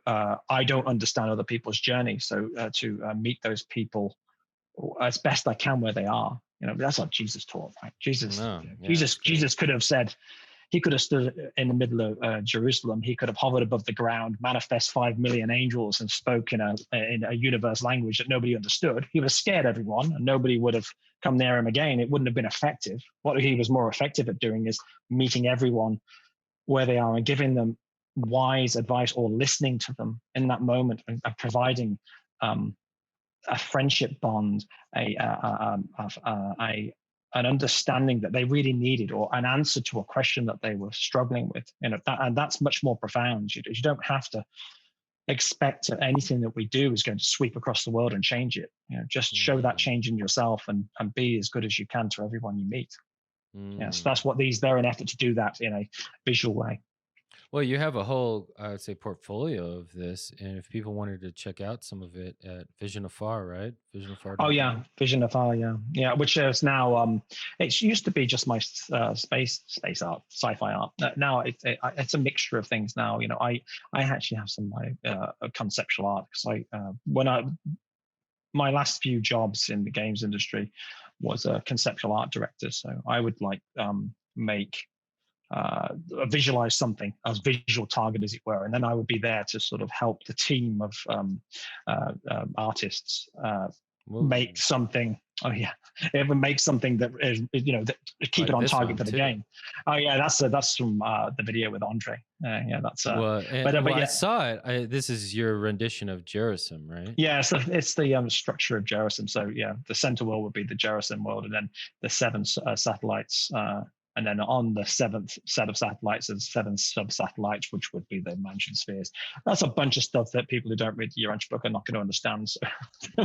I don't understand other people's journey. So to meet those people as best I can where they are. That's what Jesus taught, right? no, yeah, Jesus could have said, he could have stood in the middle of Jerusalem. He could have hovered above the ground, manifest 5 million angels, and spoke in a universe language that nobody understood. He would have scared everyone, and nobody would have come near him again. It wouldn't have been effective. What he was more effective at doing is meeting everyone where they are and giving them wise advice, or listening to them in that moment, and providing a friendship bond, an understanding that they really needed, or an answer to a question that they were struggling with. And that's much more profound. You don't have to expect that anything that we do is going to sweep across the world and change it. Just show that change in yourself, and be as good as you can to everyone you meet. So that's what they're an effort to do that in a visual way. Well, you have a whole, I would say, portfolio of this, and if people wanted to check out some of it at Vision Afar, right? Visionafar. Oh yeah, Vision Afar, yeah. Which is now, it used to be just my space art, sci-fi art. Now it's a mixture of things. Now, I actually have some of my conceptual art, because my last few jobs in the games industry was a conceptual art director. So I would make visualize something as visual target, as it were, and then I would be there to sort of help the team of artists make something. Oh yeah, ever make something that is, that keep it on target for the game. Oh yeah, that's from the video with Andre. That's I saw it. This is your rendition of Jerasim, right? Yeah, so it's the structure of Jerasim. So yeah, the center world would be the Jerasim world, and then the 7 satellites. And then on the 7th set of satellites, there's 7 sub-satellites, which would be the mansion spheres. That's a bunch of stuff that people who don't read the Urantia book are not going to understand. So.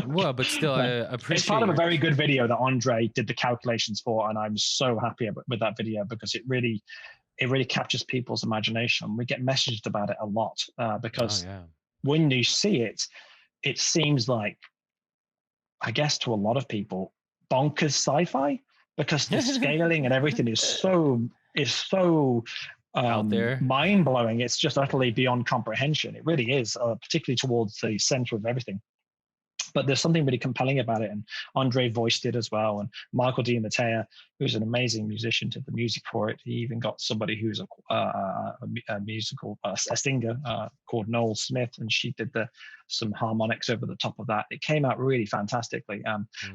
Well, but still, I appreciate. It's part of a very good video that Andre did the calculations for, and I'm so happy with that video, because it really captures people's imagination. We get messaged about it a lot, because when you see it, it seems like, I guess to a lot of people, bonkers sci-fi. Because the scaling and everything is so out there, mind blowing. It's just utterly beyond comprehension. It really is, particularly towards the center of everything. But there's something really compelling about it, and Andre voiced it as well. And Michael Di Mattea, who's an amazing musician, did the music for it. He even got somebody who's a musical singer called Noel Smith, and she did some harmonics over the top of that. It came out really fantastically.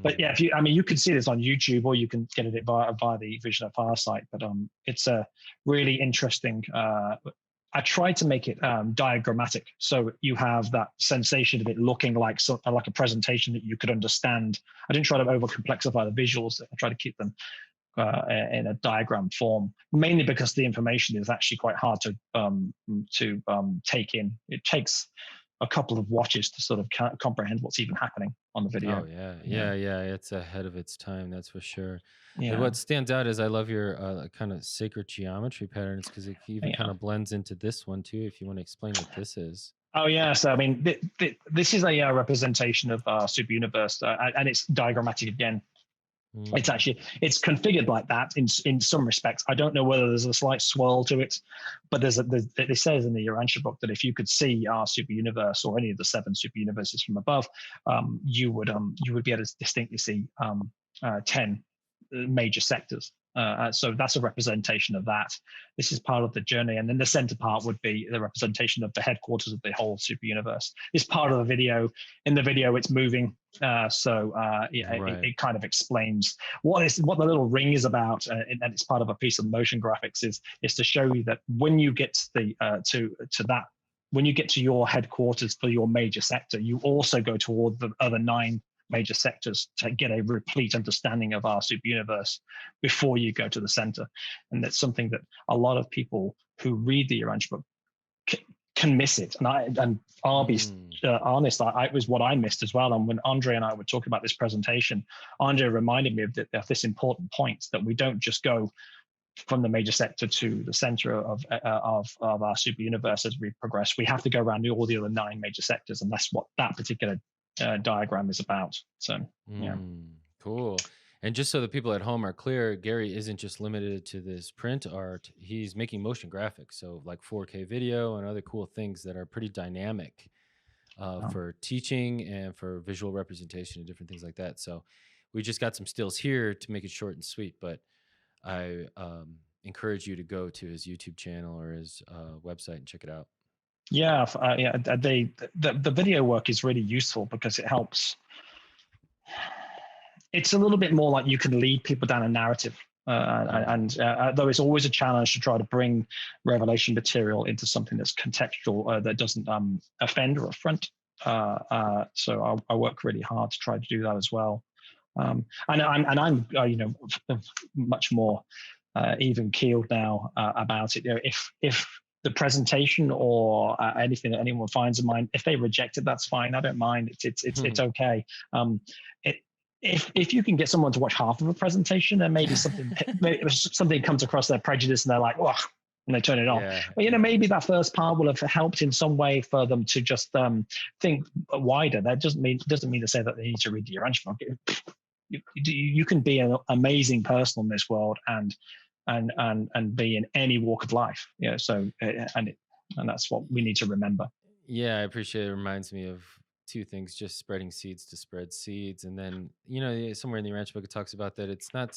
But yeah, you can see this on YouTube, or you can get it via the Vision Afar site. But it's a really interesting. I tried to make it diagrammatic, so you have that sensation of it looking like a presentation that you could understand. I didn't try to over-complexify the visuals. I tried to keep them in a diagram form, mainly because the information is actually quite hard to take in. It takes a couple of watches to sort of comprehend what's even happening on the video. Oh yeah. It's ahead of its time, that's for sure. Yeah. And what stands out is I love your kind of sacred geometry patterns, because it even kind of blends into this one too. If you want to explain what this is. Oh yeah, so I mean, this is a representation of superuniverse, and it's diagrammatic again. It's configured like that in some respects. I don't know whether there's a slight swirl to it, but it says in the Urantia book that if you could see our superuniverse, or any of the 7 superuniverses from above, you would be able to distinctly see 10 major sectors. So that's a representation of that. This is part of the journey, and then the center part would be the representation of the headquarters of the whole super universe. It's part of the video. In the video, it's moving, it kind of explains what the little ring is about, and it's part of a piece of motion graphics. Is to show you that when you get when you get to your headquarters for your major sector, you also go toward the other 9 major sectors to get a complete understanding of our superuniverse before you go to the center. And that's something that a lot of people who read the Urantia book can miss it. And I'll be honest, it was what I missed as well. And when Andre and I were talking about this presentation, Andre reminded me of this important point, that we don't just go from the major sector to the center of our super universe as we progress. We have to go around all the other 9 major sectors, and that's what that particular diagram is about. So, yeah. Cool. And just so the people at home are clear, Gary isn't just limited to this print art. He's making motion graphics, so like 4K video and other cool things that are pretty dynamic for teaching and for visual representation and different things like that. So we just got some stills here to make it short and sweet, but I encourage you to go to his YouTube channel or his website and check it out. Yeah, the video work is really useful because it helps. It's a little bit more like you can lead people down a narrative. Though it's always a challenge to try to bring revelation material into something that's contextual, that doesn't offend or affront. So I work really hard to try to do that as well. And I'm much more even keeled now about it. If the presentation or anything that anyone finds in mind, if they reject it, that's fine. I don't mind. It's okay. If you can get someone to watch half of a presentation, then maybe something comes across their prejudice and they're like, "Whoa," and they turn it off. But maybe that first part will have helped in some way for them to just think wider. That doesn't mean to say that they need to read the Urantia book. You can be an amazing person in this world and be in any walk of life. So and that's what we need to remember. Yeah, I appreciate it. It reminds me of 2 things: just spreading seeds to spread seeds. And then, somewhere in the Urantia book, it talks about that it's not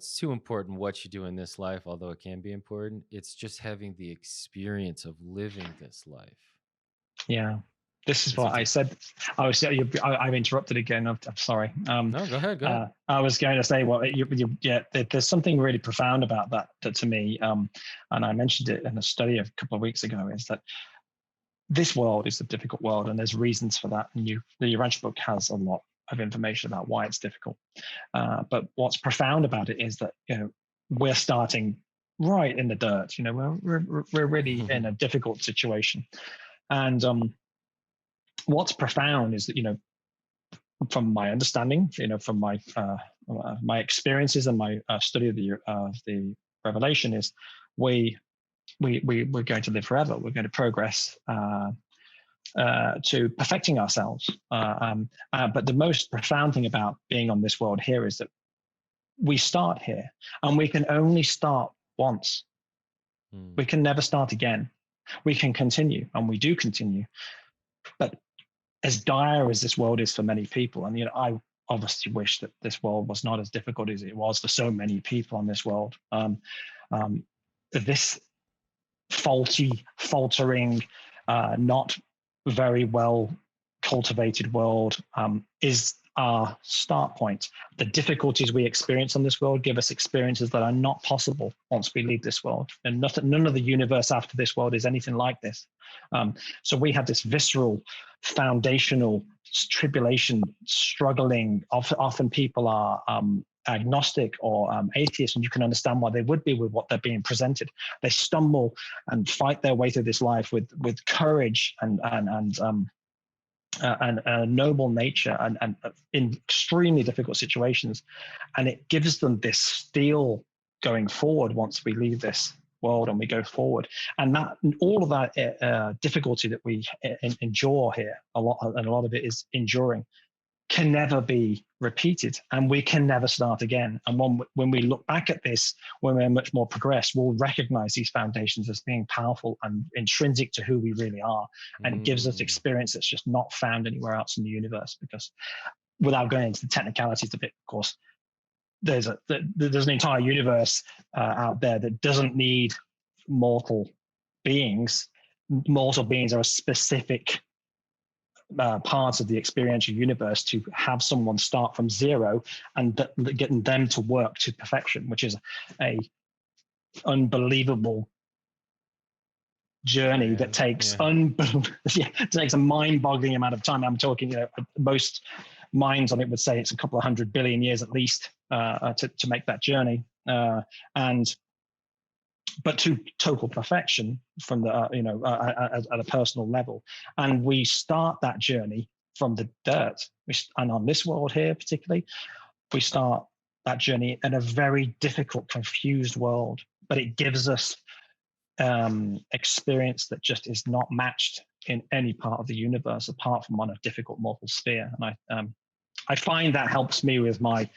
too important what you do in this life, although it can be important. It's just having the experience of living this life. Yeah. This is what I said. I've interrupted again. I'm sorry. No, go ahead. Go ahead. I was going to say, there's something really profound about that to me. And I mentioned it in a study a couple of weeks ago, is that this world is a difficult world, and there's reasons for that. And the Urantia book has a lot of information about why it's difficult. But what's profound about it is that we're starting right in the dirt. We're really in a difficult situation, and what's profound is that from my understanding, from my experiences and my study of the revelation, is we're going to live forever. We're going to progress to perfecting ourselves. But the most profound thing about being on this world here is that we start here, and we can only start once. We can never start again. We can continue, and we do continue. But as dire as this world is for many people, and I obviously wish that this world was not as difficult as it was for so many people on this world. This faltering, not very well cultivated world is our start point. The difficulties we experience on this world give us experiences that are not possible once we leave this world. And none of the universe after this world is anything like this. So we have this visceral, foundational tribulation, struggling. Often people are agnostic or atheist, and you can understand why they would be with what they're being presented. They stumble and fight their way through this life with courage and a noble nature and in extremely difficult situations. And it gives them this steel going forward once we leave this world and we go forward. And that all of that difficulty that we endure here, a lot of it is enduring, can never be repeated, and we can never start again. And when we look back at this, when we're much more progressed, we'll recognize these foundations as being powerful and intrinsic to who we really are. And it gives us experience that's just not found anywhere else in the universe. Because without going into the technicalities of it, of course, there's an entire universe out there that doesn't need mortal beings. Mortal beings are a specific parts of the experiential universe to have someone start from zero and getting them to work to perfection, which is a unbelievable journey that Okay. takes Yeah. yeah, takes a mind-boggling amount of time. I'm talking, most minds on it would say it's a couple of 100 billion years at least to make that journey. And but to total perfection from the at a personal level, and we start that journey from the dirt. And on this world here particularly, we start that journey in a very difficult, confused world, but it gives us experience that just is not matched in any part of the universe apart from on a difficult mortal sphere. And I find that helps me with my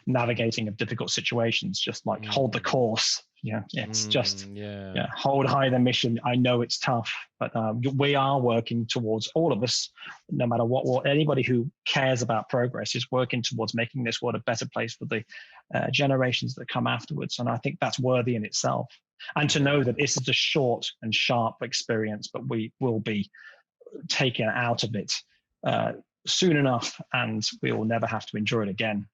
navigating of difficult situations. Just like hold the course. Yeah, it's just Yeah. hold high the mission. I know it's tough, but we are working towards, all of us, no matter what anybody who cares about progress is working towards making this world a better place for the generations that come afterwards. And I think that's worthy in itself. And to know that this is a short and sharp experience, but we will be taken out of it soon enough, and we will never have to endure it again.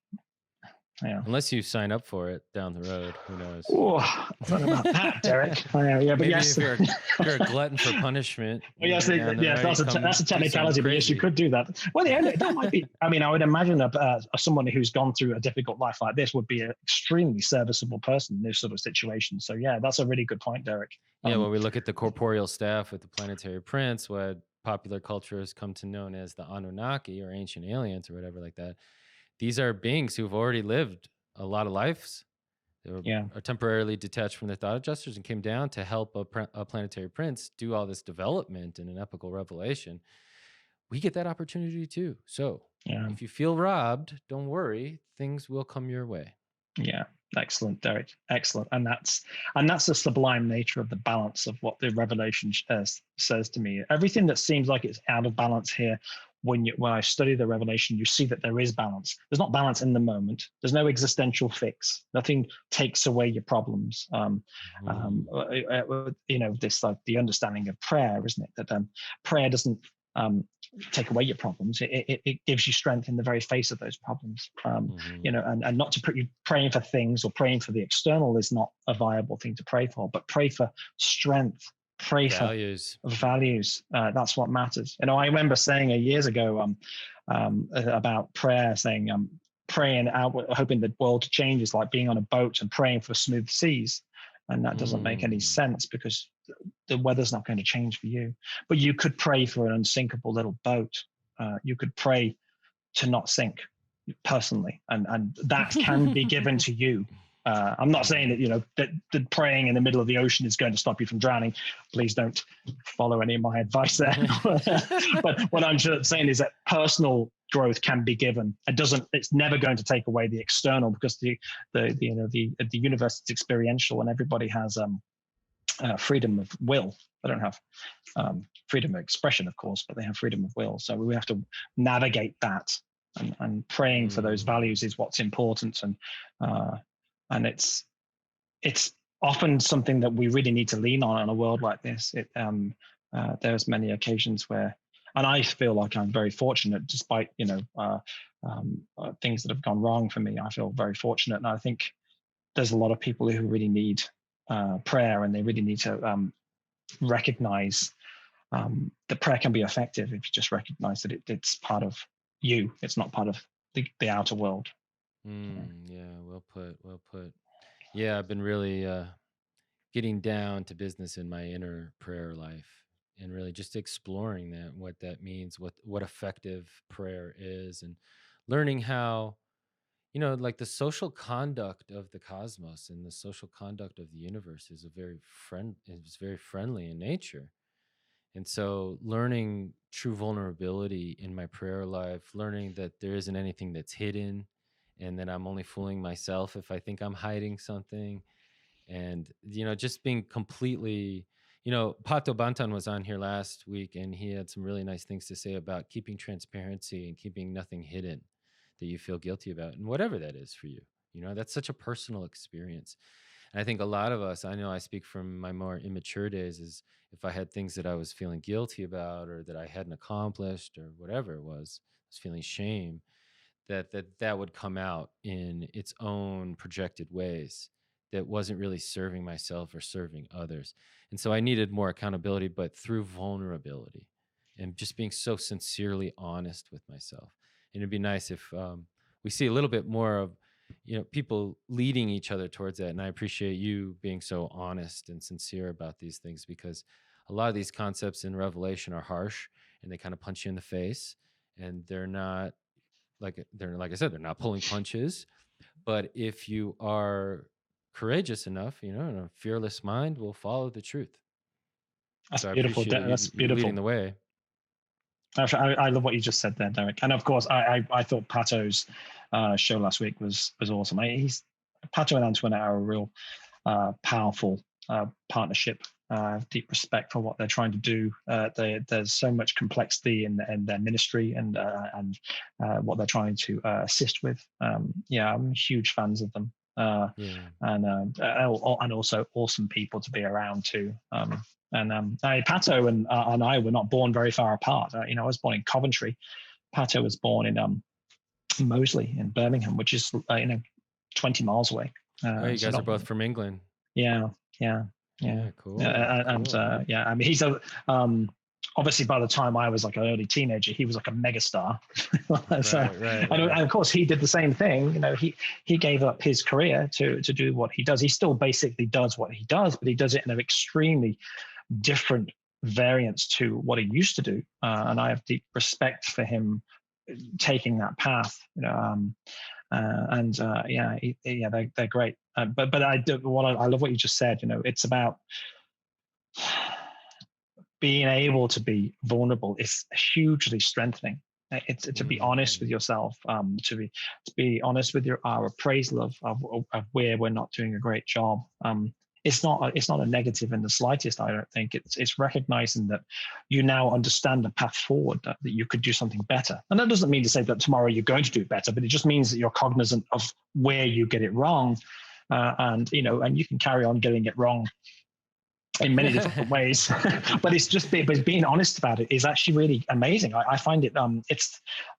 Yeah. Unless you sign up for it down the road, who knows? Oh, I don't know about that, Derek. Yeah, but Maybe yes. if you're a glutton for punishment, Well, yes, down the yes, road, that's a do something technicality, but yes, you crazy. could do that. Well, that might be. I mean, I would imagine someone who's gone through a difficult life like this would be an extremely serviceable person in this sort of situation. So, yeah, that's a really good point, Derek. Yeah, when we look at the corporeal staff with the planetary prince, what popular culture has come to known as the Anunnaki or ancient aliens or whatever like that, these are beings who've already lived a lot of lives. They Yeah, are temporarily detached from their thought adjusters and came down to help a planetary prince do all this development in an epical revelation. We get that opportunity too. So yeah. if you feel robbed, don't worry, things will come your way. Yeah, excellent, Derek. Excellent, and that's the sublime nature of the balance of what the revelation says to me. Everything that seems like it's out of balance here, when I study the revelation, you see that there is balance. There's not balance in the moment. There's no existential fix. Nothing takes away your problems. This like the understanding of prayer, isn't it? That prayer doesn't take away your problems. It gives you strength in the very face of those problems. And not to put you praying for things or praying for the external is not a viable thing to pray for, but pray for strength, pray Values. for values. That's what matters. I remember saying years ago about prayer, saying praying out, hoping the world changes, like being on a boat and praying for smooth seas. And that doesn't make any sense because the weather's not going to change for you. But you could pray for an unsinkable little boat. You could pray to not sink personally, and that can be given to you. I'm not saying that praying in the middle of the ocean is going to stop you from drowning. Please don't follow any of my advice there. But what I'm saying is that personal growth can be given. It's never going to take away the external, because the universe is experiential, and everybody has freedom of will. They don't have freedom of expression, of course, but they have freedom of will. So we have to navigate that, and praying for those values is what's important. And it's often something that we really need to lean on in a world like this. There's many occasions where, and I feel like I'm very fortunate, despite things that have gone wrong for me. I feel very fortunate, and I think there's a lot of people who really need prayer, and they really need to recognize that prayer can be effective if you just recognize that it's part of you. It's not part of the outer world. Yeah, well put. Yeah, I've been really getting down to business in my inner prayer life and really just exploring that, what that means, what effective prayer is, and learning how, like the social conduct of the cosmos and the social conduct of the universe is very friendly in nature. And so learning true vulnerability in my prayer life, learning that there isn't anything that's hidden and that I'm only fooling myself if I think I'm hiding something. And, just being completely, Pato Bantan was on here last week and he had some really nice things to say about keeping transparency and keeping nothing hidden that you feel guilty about. And whatever that is for you, that's such a personal experience. And I think a lot of us, I know I speak from my more immature days, is if I had things that I was feeling guilty about or that I hadn't accomplished or whatever it was, I was feeling shame, that would come out in its own projected ways. that wasn't really serving myself or serving others. And so I needed more accountability, but through vulnerability and just being so sincerely honest with myself. And it'd be nice if we see a little bit more of, people leading each other towards that. And I appreciate you being so honest and sincere about these things, because a lot of these concepts in Revelation are harsh and they kind of punch you in the face, and they're like I said, they're not pulling punches. But if you are courageous enough, and a fearless mind will follow the truth. That's So I beautiful. appreciate That's you leading beautiful. the way. I love what you just said there, Derek. And of course, I thought Pato's show last week was awesome. Pato and Antoinette are a real powerful partnership. Deep respect for what they're trying to do. There's so much complexity in their ministry and what they're trying to assist with. Yeah, I'm huge fans of them. Yeah. And also awesome people to be around too. Pato and I were not born very far apart. I was born in Coventry. Pato was born in Moseley in Birmingham, which is 20 miles away. Oh, you So guys are not, both from England. yeah, yeah, yeah. Yeah, cool. Cool. Yeah, I mean, he's obviously by the time I was like an early teenager, he was like a megastar. And of course he did the same thing. He gave up his career to do what he does. He still basically does what he does, but he does it in an extremely different variance to what he used to do. And I have deep respect for him taking that path. They're great. But I love what you just said. It's about being able to be vulnerable. It's hugely strengthening. It's to be honest with yourself, to be honest with our appraisal of where we're not doing a great job. It's not a negative in the slightest. I don't think it's recognizing that you now understand the path forward, that you could do something better. And that doesn't mean to say that tomorrow you're going to do better, but it just means that you're cognizant of where you get it wrong, and you can carry on getting it wrong in many different ways. But it's just being honest about it is actually really amazing. I find it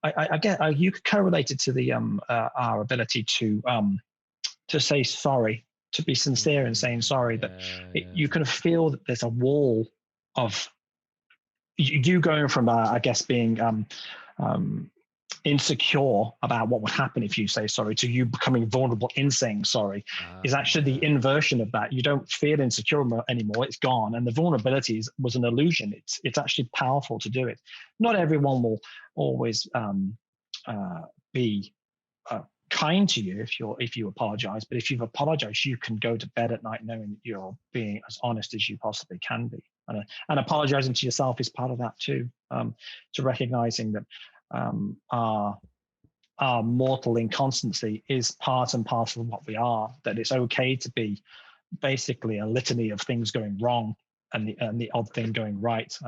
I get you could correlate it to the our ability to say sorry, to be sincere in saying sorry. You can feel that there's a wall of you going from I guess being insecure about what would happen if you say sorry to you becoming vulnerable in saying sorry is actually the inversion of that. You don't feel insecure anymore. It's gone. And the vulnerability was an illusion. It's actually powerful to do it. Not everyone will always be kind to you if you apologize, but if you've apologized, you can go to bed at night knowing that you're being as honest as you possibly can be. And apologizing to yourself is part of that too, to recognizing that our mortal inconstancy is part and parcel of what we are, that it's okay to be basically a litany of things going wrong and the odd thing going right.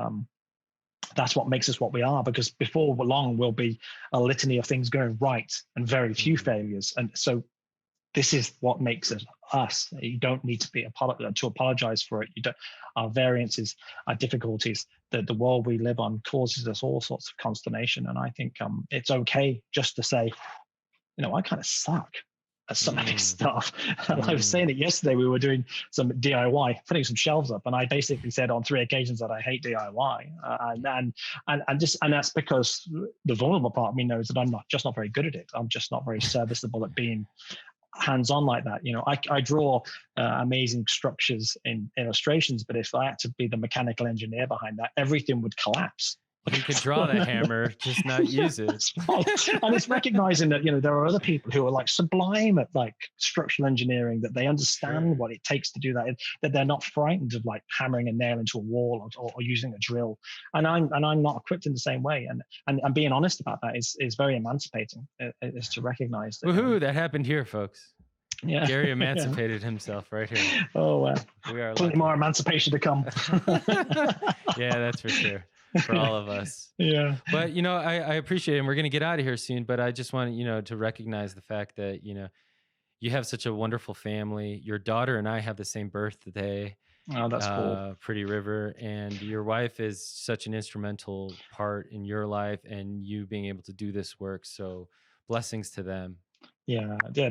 That's what makes us what we are, because before long we'll be a litany of things going right and very few failures. And so this is what makes us. You don't need to to apologize for it. Our variances, our difficulties, the world we live on causes us all sorts of consternation. And I think it's okay just to say, I kind of suck at some of this stuff. I was saying it yesterday. We were doing some DIY, putting some shelves up, and I basically said on 3 occasions that I hate DIY, and that's because the vulnerable part of me knows that I'm just not very good at it. I'm just not very serviceable at being hands-on like that. I draw amazing structures in illustrations, but if I had to be the mechanical engineer behind that, everything would collapse. You could draw the hammer, just not use it. And it's recognizing that there are other people who are like sublime at like structural engineering, that they understand what it takes to do that they're not frightened of like hammering a nail into a wall or using a drill. And I'm not equipped in the same way. And being honest about that is very emancipating. Is to recognize that. Woohoo! That happened here, folks. Yeah. Gary emancipated himself right here. Oh, wow. We are plenty more emancipation to come. Yeah, that's for sure. For all of us. Yeah. But, I appreciate it. And we're going to get out of here soon. But I just want, to recognize the fact that, you have such a wonderful family. Your daughter and I have the same birthday. Oh, that's cool. Pretty River. And your wife is such an instrumental part in your life and you being able to do this work. So blessings to them. Yeah. They're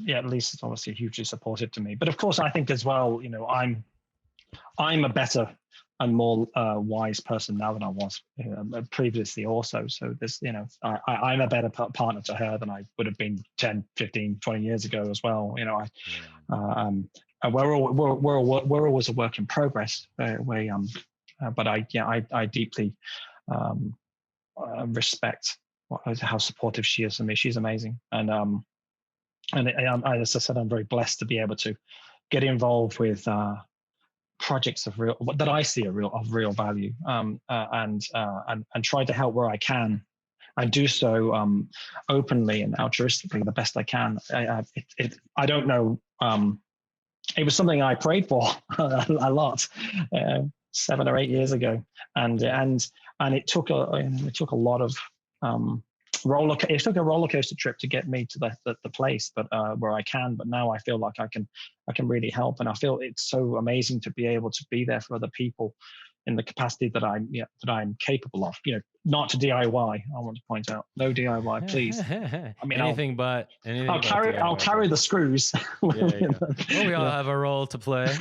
Yeah, Lisa's obviously hugely supportive to me. But of course, I think as well, I'm a better and more wise person now than I was previously also. So there's, I'm a better partner to her than I would have been 10, 15, 20 years ago as well. We're always a work in progress. But I deeply respect how supportive she is of me. She's amazing. As I said, I'm very blessed to be able to get involved with projects of that I see of real value, and try to help where I can, and do so openly and altruistically the best I can. I don't know. It was something I prayed for a lot 7 or 8 years ago, and it took a lot of it took a roller coaster trip to get me to the place, but where I can. But now I feel like I can really help, and I feel it's so amazing to be able to be there for other people in the capacity that I'm capable of. Not to DIY. I want to point out, no DIY, please. I mean, anything but DIY. I'll carry the screws. Well, we all have a role to play.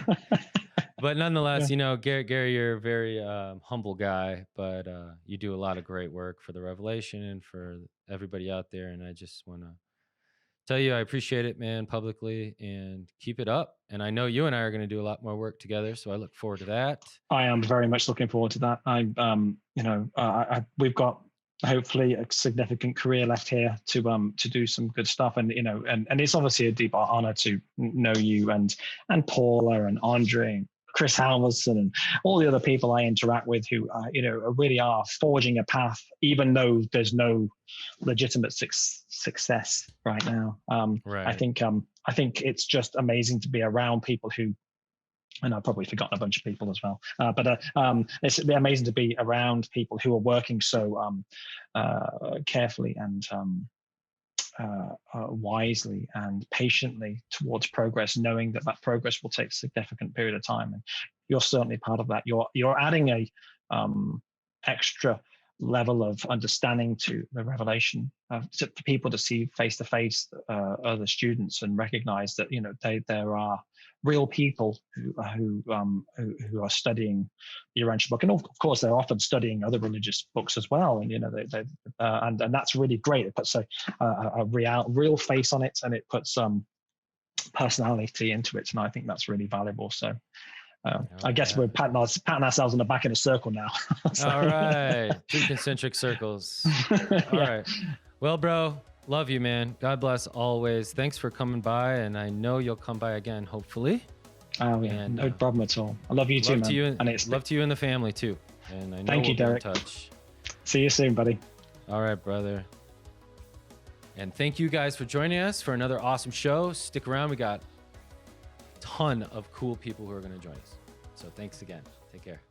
But nonetheless, Gary, you're a very humble guy, but you do a lot of great work for the Revelation and for everybody out there. And I just want to tell you I appreciate it, man, publicly, and keep it up. And I know you and I are going to do a lot more work together, so I look forward to that. I am very much looking forward to that. We've got hopefully a significant career left here to do some good stuff, and it's obviously a deep honor to know you and Paula and Andre and Chris Halverson and all the other people I interact with who really are forging a path, even though there's no legitimate success right now. Right. I think it's just amazing to be around people who, and I've probably forgotten a bunch of people as well. But it's amazing to be around people who are working so carefully and wisely and patiently towards progress, knowing that progress will take a significant period of time. And you're certainly part of that. You're adding a extra level of understanding to the Revelation, for people to see face to face other students and recognize that there are real people who are studying the Urantia book, and of course they're often studying other religious books as well. And and that's really great. It puts a real face on it, and it puts personality into it, and I think that's really valuable. So. I guess we're patting ourselves on the back in a circle now. So. All right. 2 concentric circles. All right. Well, bro, love you, man. God bless always. Thanks for coming by, and I know you'll come by again, hopefully. Oh, yeah. And, no problem at all. I love you too, man. Love to you and the family, too. And I know Thank you, Derek. Be in touch. See you soon, buddy. All right, brother. And thank you guys for joining us for another awesome show. Stick around. We got ton of cool people who are going to join us. So thanks again. Take care.